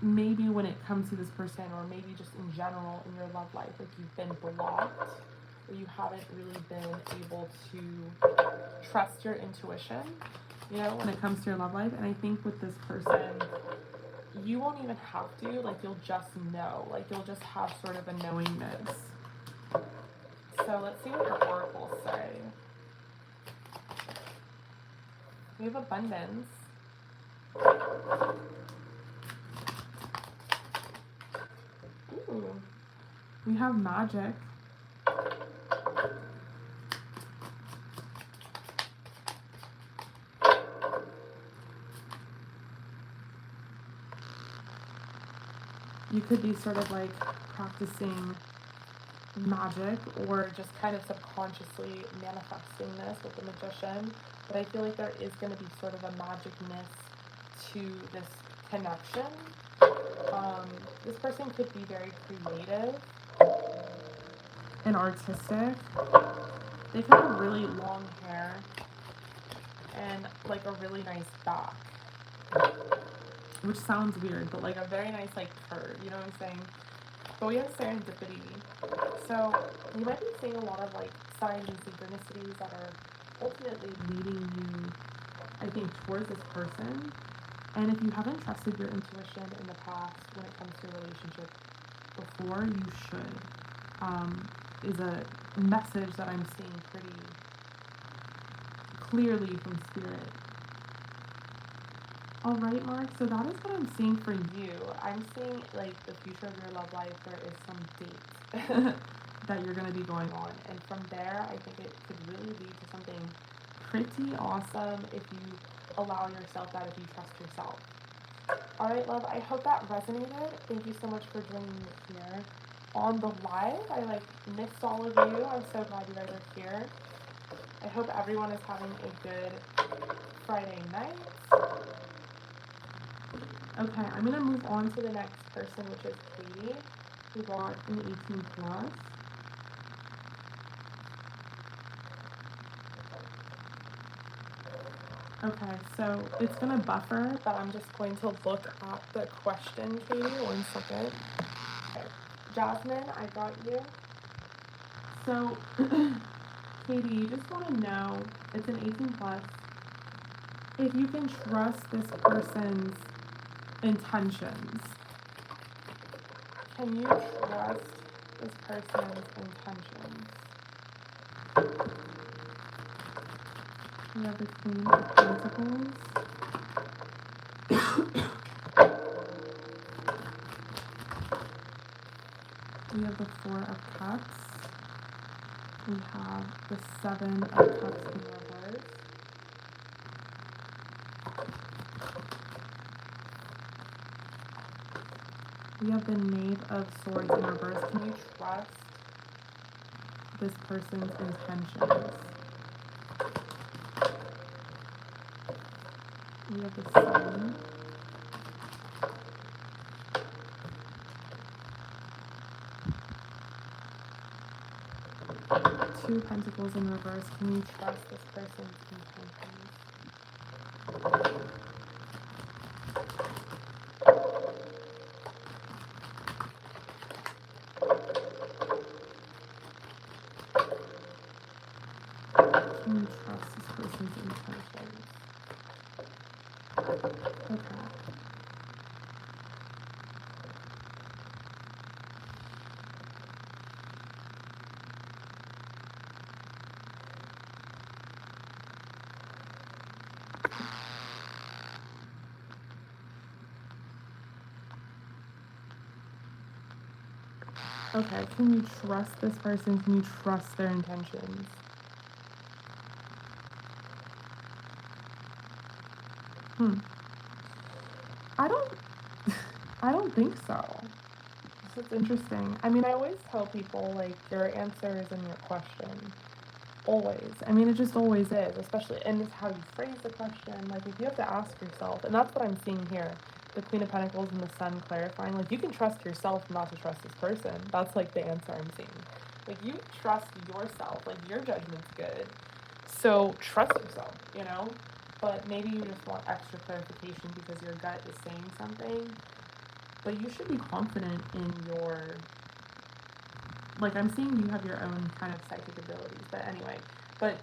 maybe when it comes to this person, or maybe just in general in your love life, like you've been blocked, or you haven't really been able to trust your intuition, you know, when it comes to your love life. And I think with this person, you won't even have to, like, you'll just know, like, you'll just have sort of a knowingness. So let's see what your oracles say. We have abundance. Ooh. We have magic. You could be sort of like practicing magic, or just kind of subconsciously manifesting this with the Magician. But I feel like there is going to be sort of a magicness to this connection. This person could be very creative and artistic. They could have really long hair and like a really nice back, which sounds weird, but like a very nice like curve, you know what I'm saying? But we have serendipity, so you might be seeing a lot of like signs and synchronicities that are ultimately leading you, I think, towards this person. And if you haven't trusted your intuition in the past when it comes to a relationship before, you should. Is a message that I'm seeing pretty clearly from Spirit. Alright, Mark, so that is what I'm seeing for you. I'm seeing, like, the future of your love life. There is some dates that you're going to be going on. And from there, I think it could really lead to something pretty awesome if you allow yourself that, if you trust yourself. Alright, love, I hope that resonated. Thank you so much for joining me here on the live. I, like, missed all of you. I'm so glad you guys are here. I hope everyone is having a good Friday night. Okay, I'm going to move on to the next person, which is Katie, who got an 18 plus. Okay, so it's going to buffer, but I'm just going to look at the question, Katie. 1 second. Okay, Jasmine, I got you. So, Katie, you just want to know, it's an 18 plus, if you can trust this person's intentions. Can you trust this person's intentions? We have the Queen of Pentacles. We have the Four of Cups. We have the Seven of Cups in reverse. We have the Knave of Swords in reverse. Can you trust this person's intentions? We have the Sun. Two Pentacles in reverse. Can you trust this person's intentions? Can you trust this person's intentions? Okay. Okay, can you trust this person? Can you trust their intentions? I don't think so. So it's interesting. I mean, I always tell people, like, your answer is in your question. Always. I mean, it just always is, especially, and it's how you phrase the question. Like, if you have to ask yourself, and that's what I'm seeing here, the Queen of Pentacles and the Sun clarifying, like, you can trust yourself not to trust this person. That's, like, the answer I'm seeing. Like, you trust yourself. Like, your judgment's good. So, trust yourself, you know? But maybe you just want extra clarification because your gut is saying something. But you should be confident in your, like, I'm seeing you have your own kind of psychic abilities, but anyway, but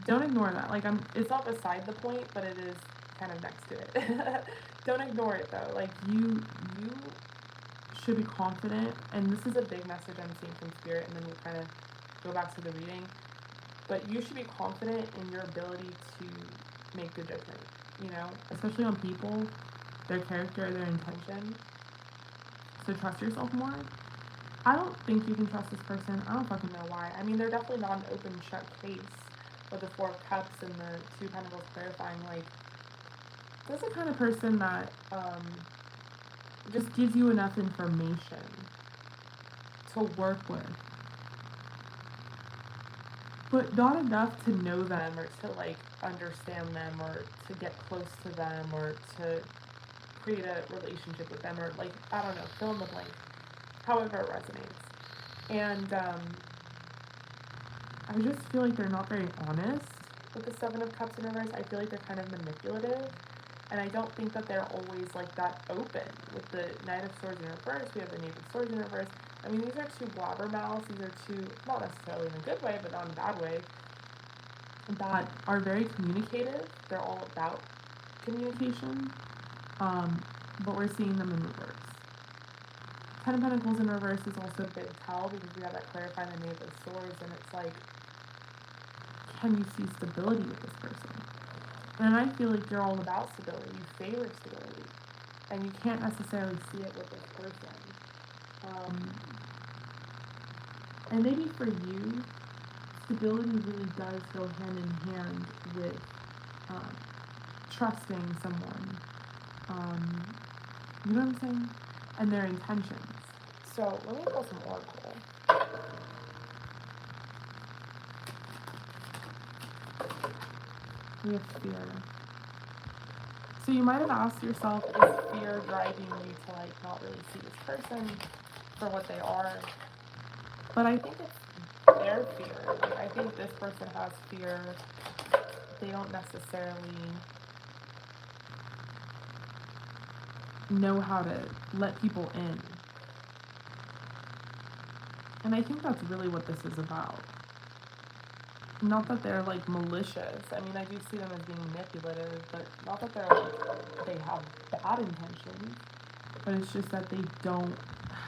don't ignore that. Like, it's not beside the point, but it is kind of next to it. Don't ignore it though. Like, you should be confident, and this is a big message I'm seeing from Spirit, and then we'll kind of go back to the reading, but you should be confident in your ability to make good judgment, you know, especially on people, their character, their intention. So trust yourself more. I don't think you can trust this person. I don't fucking know why. I mean, they're definitely not an open shut case with the Four of Cups and the Two Pentacles clarifying. Like, this is the kind of person that just gives you enough information to work with, but not enough to know them or to, like, understand them or to get close to them or to create a relationship with them, or like, I don't know, fill in the blank, however it resonates. And I just feel like they're not very honest with the Seven of Cups in reverse. I feel like they're kind of manipulative, and I don't think that they're always like that open. With the Knight of Swords in reverse, we have the Knave of Swords in reverse. I mean, these are two blabbermouths. These are two, not necessarily in a good way, but not in a bad way, that are very communicative. They're all about communication, but we're seeing them in reverse. Ten of Pentacles in reverse is also a big tell, because we have that clarifying the Knave of Swords, and it's like, can you see stability with this person? And I feel like you're all about stability. You favor stability, and you can't necessarily see it with this person. And maybe for you, stability really does go hand in hand with trusting someone. You know what I'm saying? And their intentions. So let me pull some oracle. We have fear. So you might have asked yourself, is fear driving you to like not really see this person for what they are? But I think it's their fear. Like, I think this person has fear. They don't necessarily know how to let people in. And I think that's really what this is about. Not that they're like malicious. I mean, I do see them as being manipulative, but not that they're like, they have bad intentions. But it's just that they don't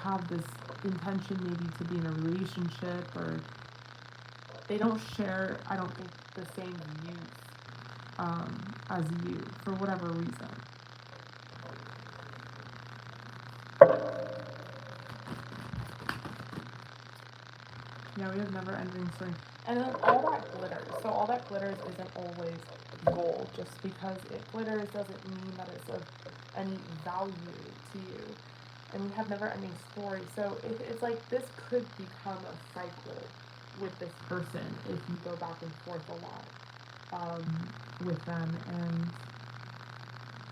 have this intention maybe to be in a relationship, or they don't share, I don't think, the same views as you, for whatever reason. Yeah, we have never ending story. And then all that glitters. So all that glitters isn't always gold. Just because it glitters doesn't mean that it's of any value to you. And we have never ending story. So it's like this could become a cycle with this person if you go back and forth a lot with them, and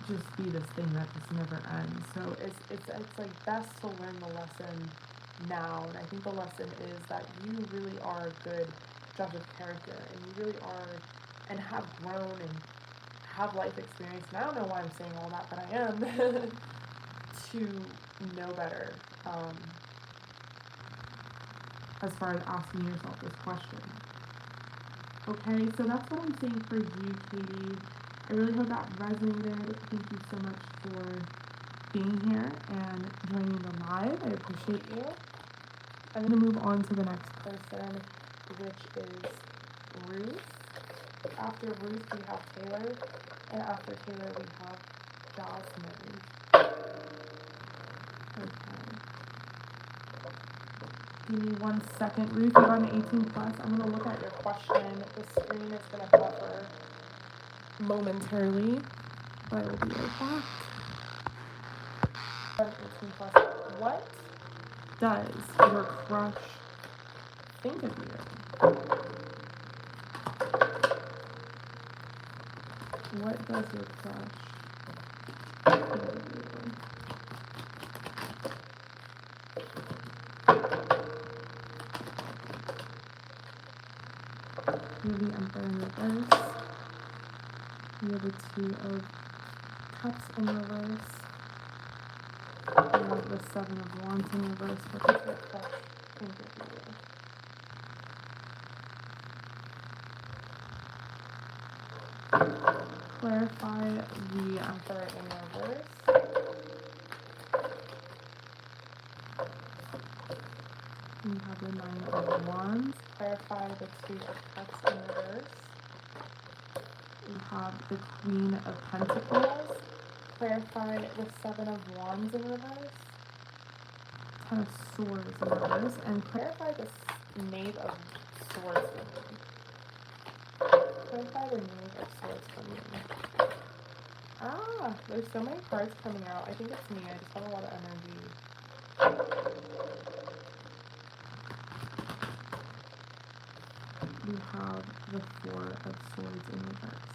just be this thing that just never ends. So it's like best to learn the lesson now. And I think the lesson is that you really are a good judge of character, and you really are, and have grown and have life experience. And I don't know why I'm saying all that, but I am to know better as far as asking yourself this question. Okay, so that's what I'm saying for you, Katie. I really hope that resonated. Thank you so much for being here and joining the live. I appreciate you. I'm going to move on to the next person, which is Ruth. After Ruth, we have Taylor, and after Taylor, we have Jasmine. Okay. Give me 1 second. Ruth, you're on 18 plus. I'm going to look at your question. The screen is going to buffer momentarily, but I will be right back. 18 plus. What does your crush think of you? What does your crush think of you? You have the Emperor in reverse. You have the Two of Cups in reverse. You have the Seven of Wands in reverse. What does your crush think of you? Clarify the Emperor in reverse. You have the Nine of Wands. Clarify the Two of Cups in reverse. You have the Queen of Pentacles. Clarify the Seven of Wands in reverse. Ten of Swords in reverse. And clarify the Knave of Swords for me. Clarify the Knave of Swords for me. Ah, there's so many cards coming out. I think it's me. I just have a lot of energy. You have the Four of Swords in reverse.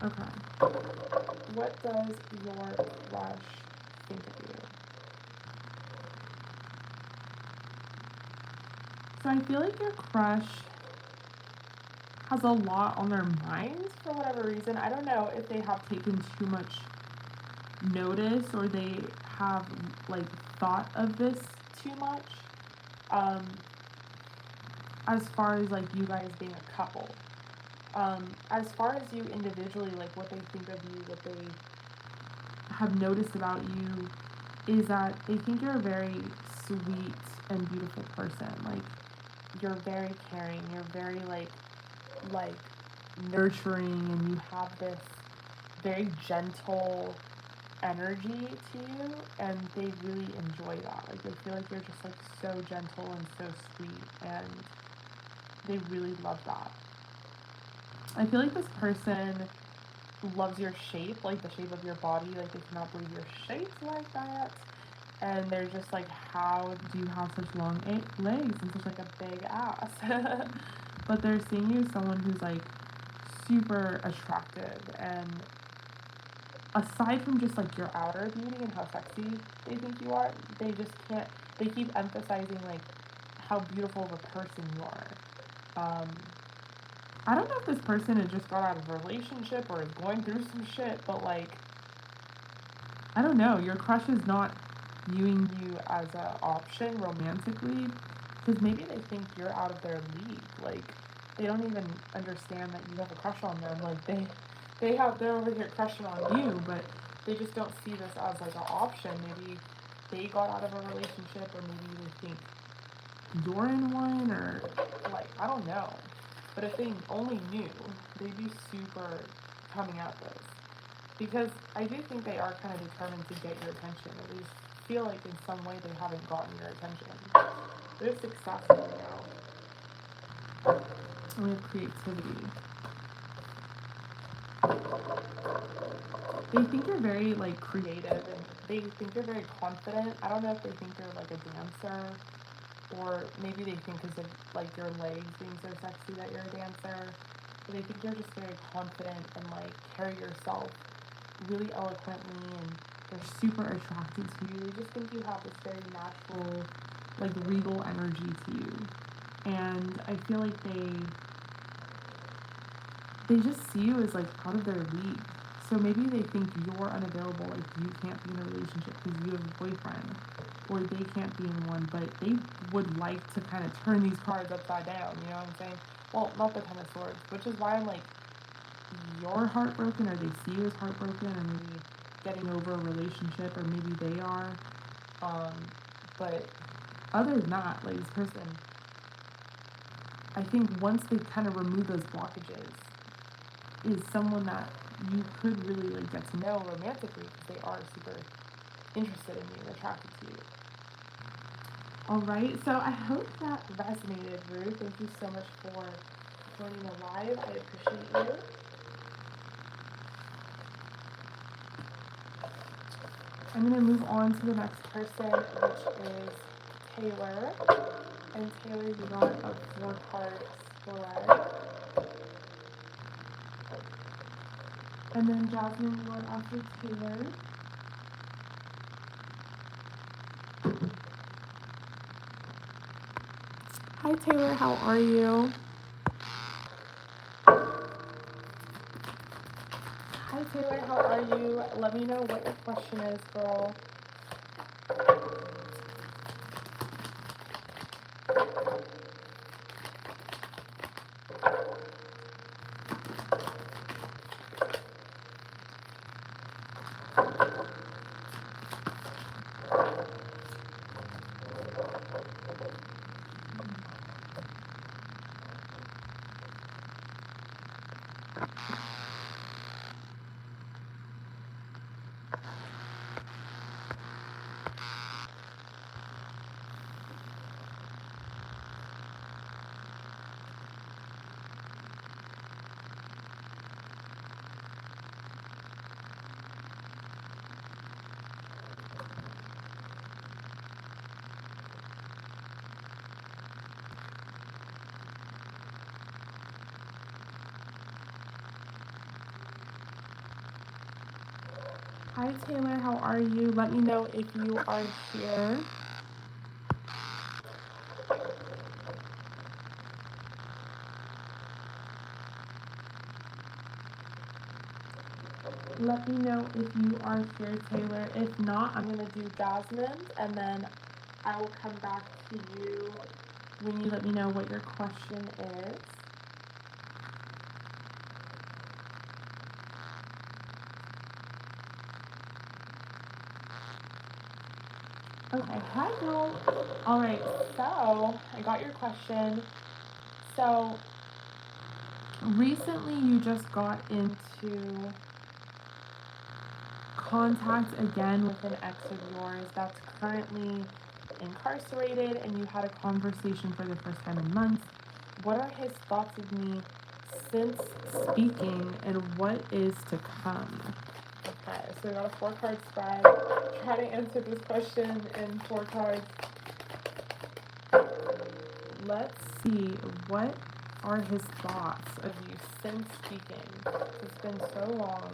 Okay. What does your crush think of you? So I feel like your crush has a lot on their minds for whatever reason. I don't know if they have taken too much notice or they have like thought of this too much. As far as like you guys being a couple. As far as you individually, like what they think of you, what they have noticed about you is that they think you're a very sweet and beautiful person. Like you're very caring, you're very like nurturing, and you have this very gentle energy to you, and they really enjoy that. Like they feel like you're just like so gentle and so sweet, and they really love that. I feel like this person loves your shape, like the shape of your body. Like they cannot believe you're shaped like that, and they're just like, how do you have such long legs and such like a big ass? But they're seeing you as someone who's like super attractive, and aside from just like your outer beauty and how sexy they think you are, they just can't, they keep emphasizing like how beautiful of a person you are. I don't know if this person has just got out of a relationship or is going through some shit, but like, I don't know, your crush is not viewing you as an option romantically, because maybe they think you're out of their league. Like, they don't even understand that you have a crush on them. Like, they're over here crushing on you, but they just don't see this as like an option. Maybe they got out of a relationship, or maybe they think you're in one, or like, I don't know. But if they only knew, they'd be super coming at this. Because I do think they are kind of determined to get your attention. At least feel like in some way they haven't gotten your attention. They're successful now. And we have creativity. They think you're very like creative, and they think you're very confident. I don't know if they think you're like a dancer, or maybe they think because of like your legs being so sexy that you're a dancer. But they think you're just very confident and like carry yourself really eloquently, and they're super attracted to you. They just think you have this very natural, like regal energy to you. And I feel like they just see you as like out of their league. So maybe they think you're unavailable, like you can't be in a relationship because you have a boyfriend, or they can't be in one, but they would like to kind of turn these cards upside down, you know what I'm saying? Well, not the Ten of Swords, which is why I'm like, you're heartbroken, or they see you as heartbroken, or maybe getting over a relationship, or maybe they are. But other than that, like this person, I think once they kind of remove those blockages, is someone that you could really like get to know romantically, because they are super interested in you and attracted to you. Alright, so I hope that resonated, Ruth. Thank you so much for joining the live. I appreciate you. I'm going to move on to the next person, which is Taylor. And Taylor, you got a 4-card spread. And then Jasmine, you went after Taylor. Hi Taylor, how are you? Hi Taylor, how are you? Let me know what your question is, girl. Hi Taylor, how are you? Let me know if you are here. Let me know if you are here, Taylor. If not, I'm going to do Jasmine, and then I will come back to you when you let me know what your question is. Okay, hi girl. All right, so I got your question. So recently you just got into contact again with an ex of yours that's currently incarcerated, and you had a conversation for the first time in months. What are his thoughts of me since speaking, and what is to come? Okay, so we got a 4-card spread. Try to answer this question in 4 cards. Let's see, what are his thoughts of you since speaking? It's been so long.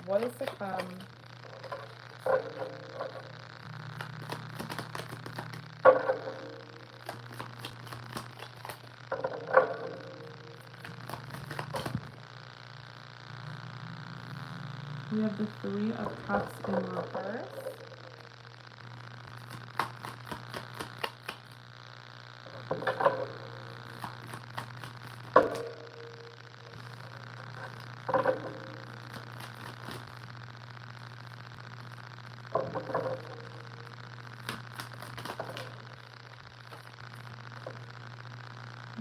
What is to come? We have the 3 of Cups in reverse.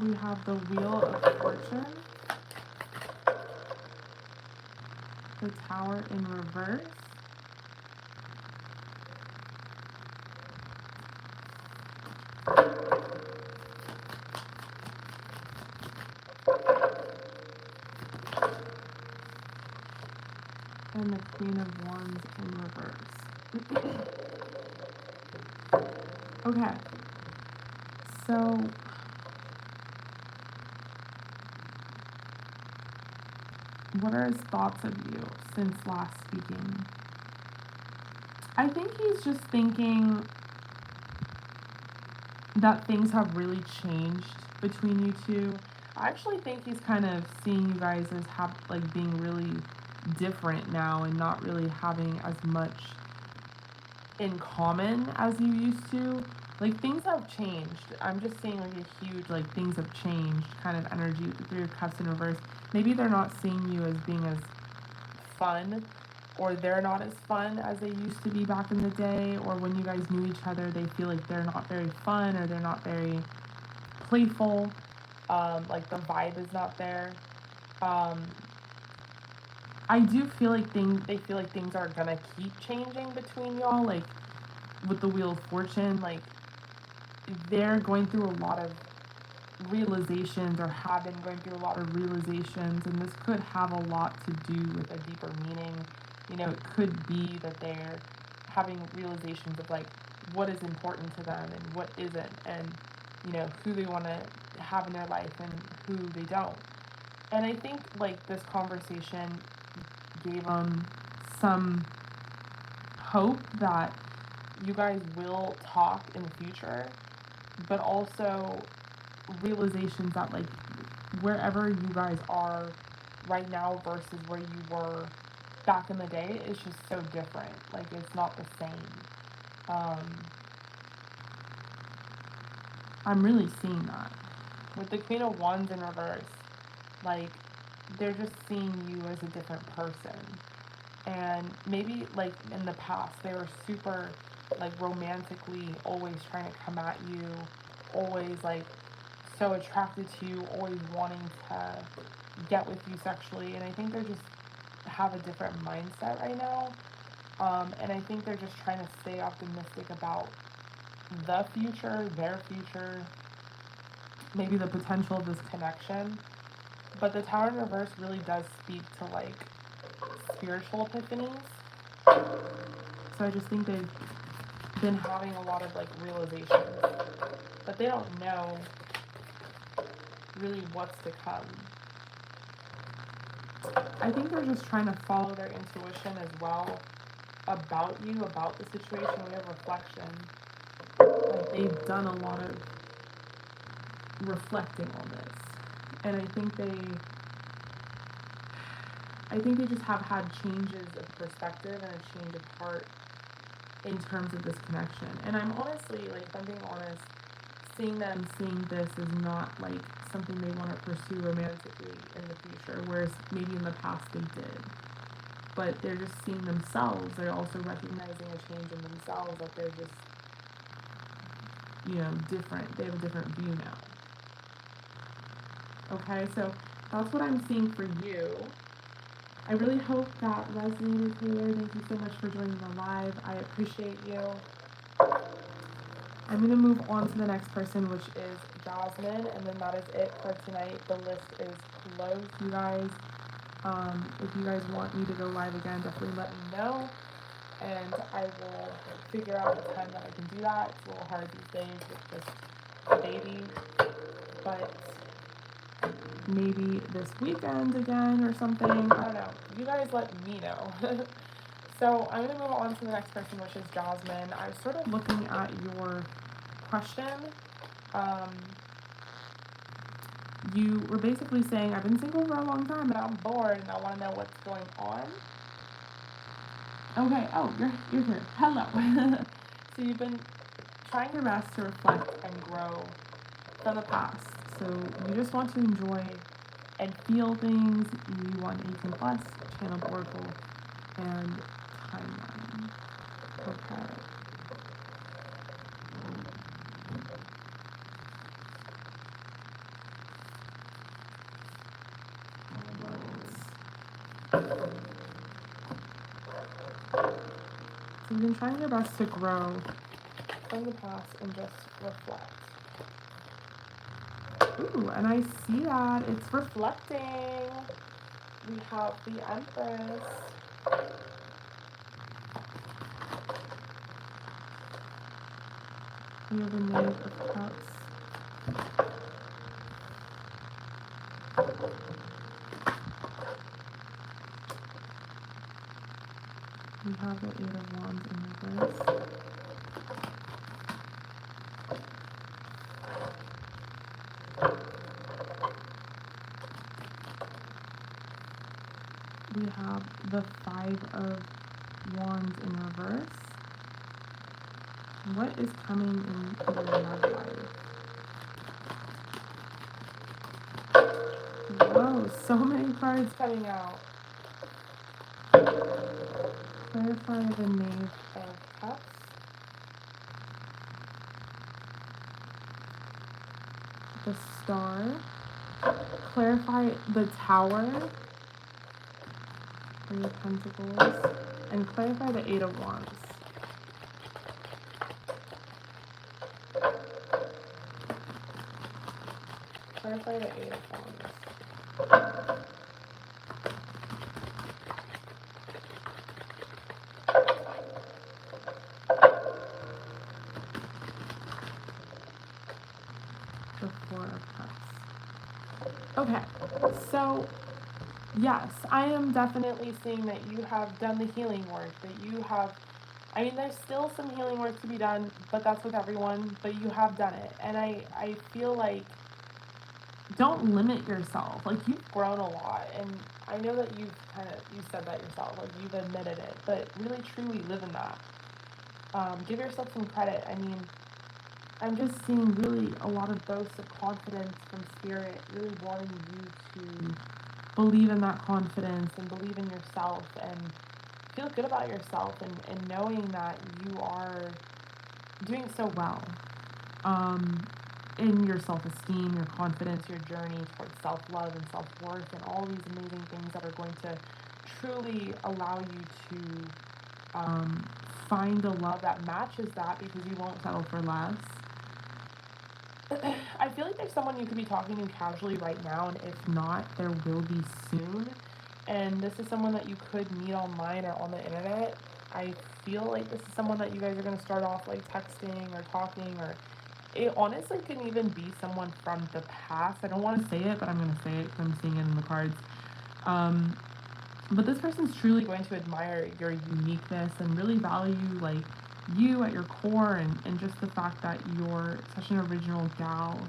We have the Wheel of Fortune, the Tower in reverse, and the Queen of Wands in reverse. Okay, so what are his thoughts of you since last speaking? I think he's just thinking that things have really changed between you two. I actually think he's kind of seeing you guys as being really different now and not really having as much in common as you used to. Like, things have changed. I'm just seeing like a huge, like, things have changed kind of energy with the 3 of Cups in reverse. Maybe they're not seeing you as being as fun, or they're not as fun as they used to be back in the day, or when you guys knew each other, they feel like they're not very fun or they're not very playful. Like, the vibe is not there. I do feel like they feel like things are gonna keep changing between y'all, like with the Wheel of Fortune. Like, they're going through a lot of realizations, or have been going through a lot of realizations, and this could have a lot to do with a deeper meaning. You know, it could be that they're having realizations of like what is important to them and what isn't, and you know, who they want to have in their life and who they don't. And I think like this conversation gave them some hope that you guys will talk in the future, but also realizations that like wherever you guys are right now versus where you were back in the day is just so different. Like, it's not the same. I'm really seeing that with the Queen of Wands in reverse. Like, they're just seeing you as a different person. And maybe like in the past they were super like romantically always trying to come at you, always like so attracted to you, always wanting to get with you sexually. And I think they're just have a different mindset right now. And I think they're just trying to stay optimistic about the future, their future, maybe the potential of this connection. But the Tower in reverse really does speak to like spiritual epiphanies. So I just think they've been having a lot of like realizations, but they don't know really what's to come. I think they're just trying to follow their intuition as well. about you, about the situation. We have reflection. Like, they've done a lot of reflecting on this. And I think they just have had changes of perspective and a change of heart in terms of this connection. And I'm honestly, like, if I'm being honest, seeing this is not like something they want to pursue romantically in the future, whereas maybe in the past they did. But they're just seeing themselves. They're also recognizing a change in themselves, that they're just, different. They have a different view now. Okay, so that's what I'm seeing for you. I really hope that resonated, Taylor. Thank you so much for joining the live. I appreciate you. I'm going to move on to the next person, which is Jasmine, and then that is it for tonight. The list is closed, you guys. If you guys want me to go live again, definitely let me know, and I will figure out a time that I can do that. It's a little hard these days with just a baby, but maybe this weekend again or something. I don't know. You guys let me know. So I'm going to move on to the next person, which is Jasmine. I was sort of looking at your question. You were basically saying, I've been single for a long time and I'm bored and I want to know what's going on. Okay, oh, you're here. Hello. So you've been trying your best to reflect and grow from the past. So you just want to enjoy and feel things. You want 18 plus, channel oracle, and timeline. Okay. So you've been trying your best to grow from the past and just reflect. Ooh, and I see that. It's reflecting. We have the Empress. We have the Knave of Cups. We have the Eight of Wands in reverse. We have the Five of Wands in reverse. What is coming in your love life? Whoa, so many cards coming out. Clarify the Knave of Cups. The Star. Clarify the Tower. Three of Pentacles. And clarify the Eight of Wands. Clarify the Eight of Wands. The Four of Cups. Okay, so yes, I am definitely seeing that you have done the healing work, that you have, I mean, there's still some healing work to be done, but that's with everyone, but you have done it. And I feel like, don't limit yourself. Like, you've grown a lot, and I know that you said that yourself, like, you've admitted it, but really truly live in that. Give yourself some credit. I mean, I'm just seeing really a lot of boasts of confidence from Spirit, really wanting you to believe in that confidence and believe in yourself and feel good about yourself, and knowing that you are doing so well in your self-esteem, your confidence, your journey towards self-love and self-worth, and all these amazing things that are going to truly allow you to find a love that matches that, because you won't settle for less. I feel like there's someone you could be talking to casually right now, and if not, there will be soon. And this is someone that you could meet online or on the internet. I feel like this is someone that you guys are going to start off like texting or talking, or it honestly could even be someone from the past. I don't want to say it, but I'm going to say it because I'm seeing it in the cards. But this person's truly going to admire your uniqueness and really value like you at your core, and just the fact that you're such an original gal.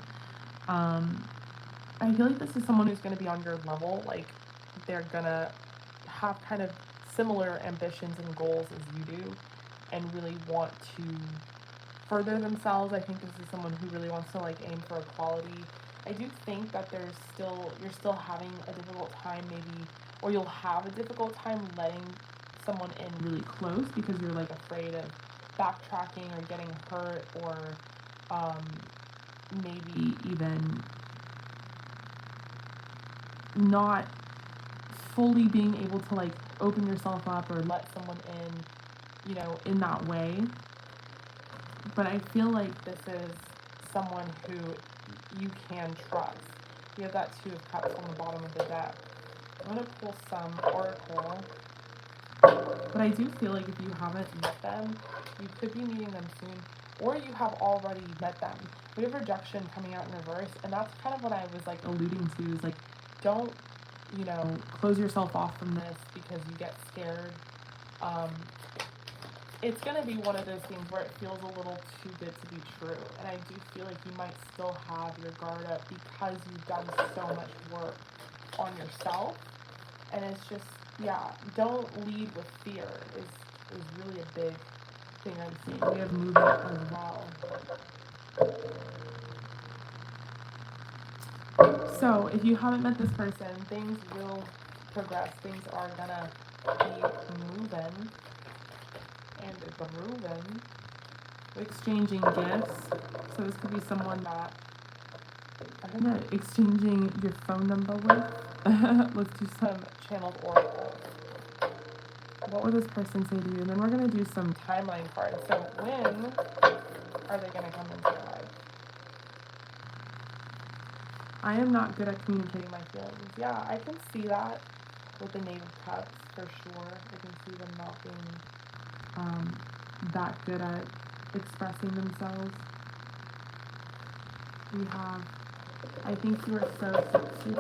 I feel like this is someone who's going to be on your level. Like, they're going to have kind of similar ambitions and goals as you do, and really want to further themselves. I think this is someone who really wants to like aim for equality. I do think that you're still having a difficult time, maybe, or you'll have a difficult time letting someone in really close because you're like afraid of backtracking or getting hurt, or maybe even not fully being able to like open yourself up or let someone in, in that way. But I feel like this is someone who you can trust. You have that Two of Cups on the bottom of the deck. I'm going to pull some oracle. But I do feel like if you haven't met them, you could be meeting them soon, or you have already met them. We have rejection coming out in reverse, and that's kind of what I was like alluding to, is like, don't, close yourself off from this because you get scared. It's going to be one of those things where it feels a little too good to be true, and I do feel like you might still have your guard up because you've done so much work on yourself, and it's just, don't lead with fear is really a big thing I'm seeing. We have movement as well. So if you haven't met this person, things will progress. Things are gonna be moving and grooving. Exchanging gifts. So this could be someone that exchanging your phone number with. Let's do some channeled oracle. What will this person say to you? And then we're gonna do some timeline cards. So when are they gonna come into your life? I am not good at communicating my feelings. Yeah, I can see that with the Knave of Cups for sure. I can see them not being that good at expressing themselves. We have, I think you are so sexy.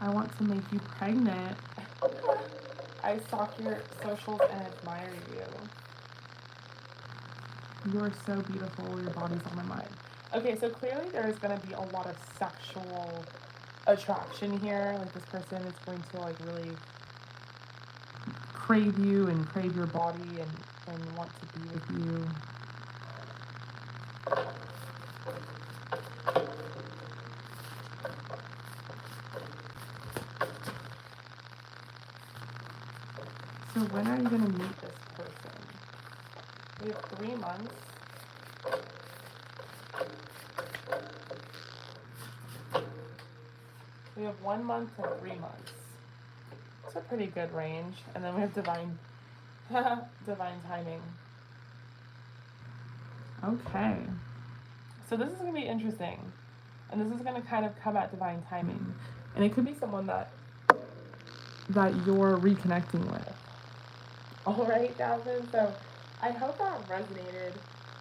I want to make you pregnant. I stalk your socials and admire you. You are so beautiful. Your body's on my mind. Okay, so clearly there is going to be a lot of sexual attraction here. Like, this person is going to like really crave you and crave your body and want to be with you. So when are you going to meet this person? We have 3 months. We have 1 month and 3 months. It's a pretty good range. And then we have divine timing. Okay. So this is going to be interesting. And this is going to kind of come at divine timing. And it could be someone that you're reconnecting with. All right, Jasmine. So I hope that resonated.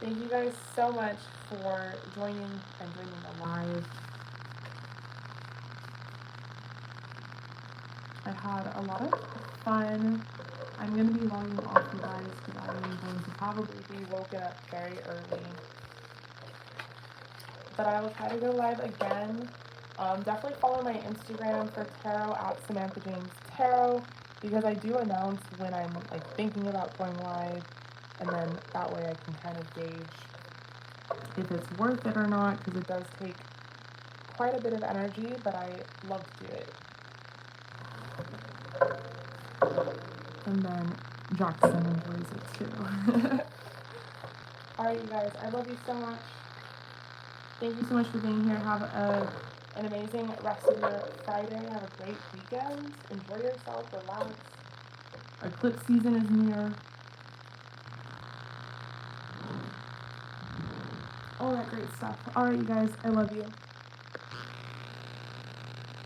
Thank you guys so much for joining the live. I had a lot of fun. I'm going to be logging off, you guys, because I am going to probably be woken up very early. But I will try to go live again. Definitely follow my Instagram for tarot at Samantha James Tarot, because I do announce when I'm like thinking about going live, and then that way I can kind of gauge if it's worth it or not, because it does take quite a bit of energy, but I love to do it. And then Jackson enjoys it too. Alright, you guys, I love you so much. Thank you so much for being here. Have an amazing rest of your Friday. Have a great weekend. Enjoy yourself. Relax. Eclipse season is near. All that great stuff. Alright, you guys, I love you.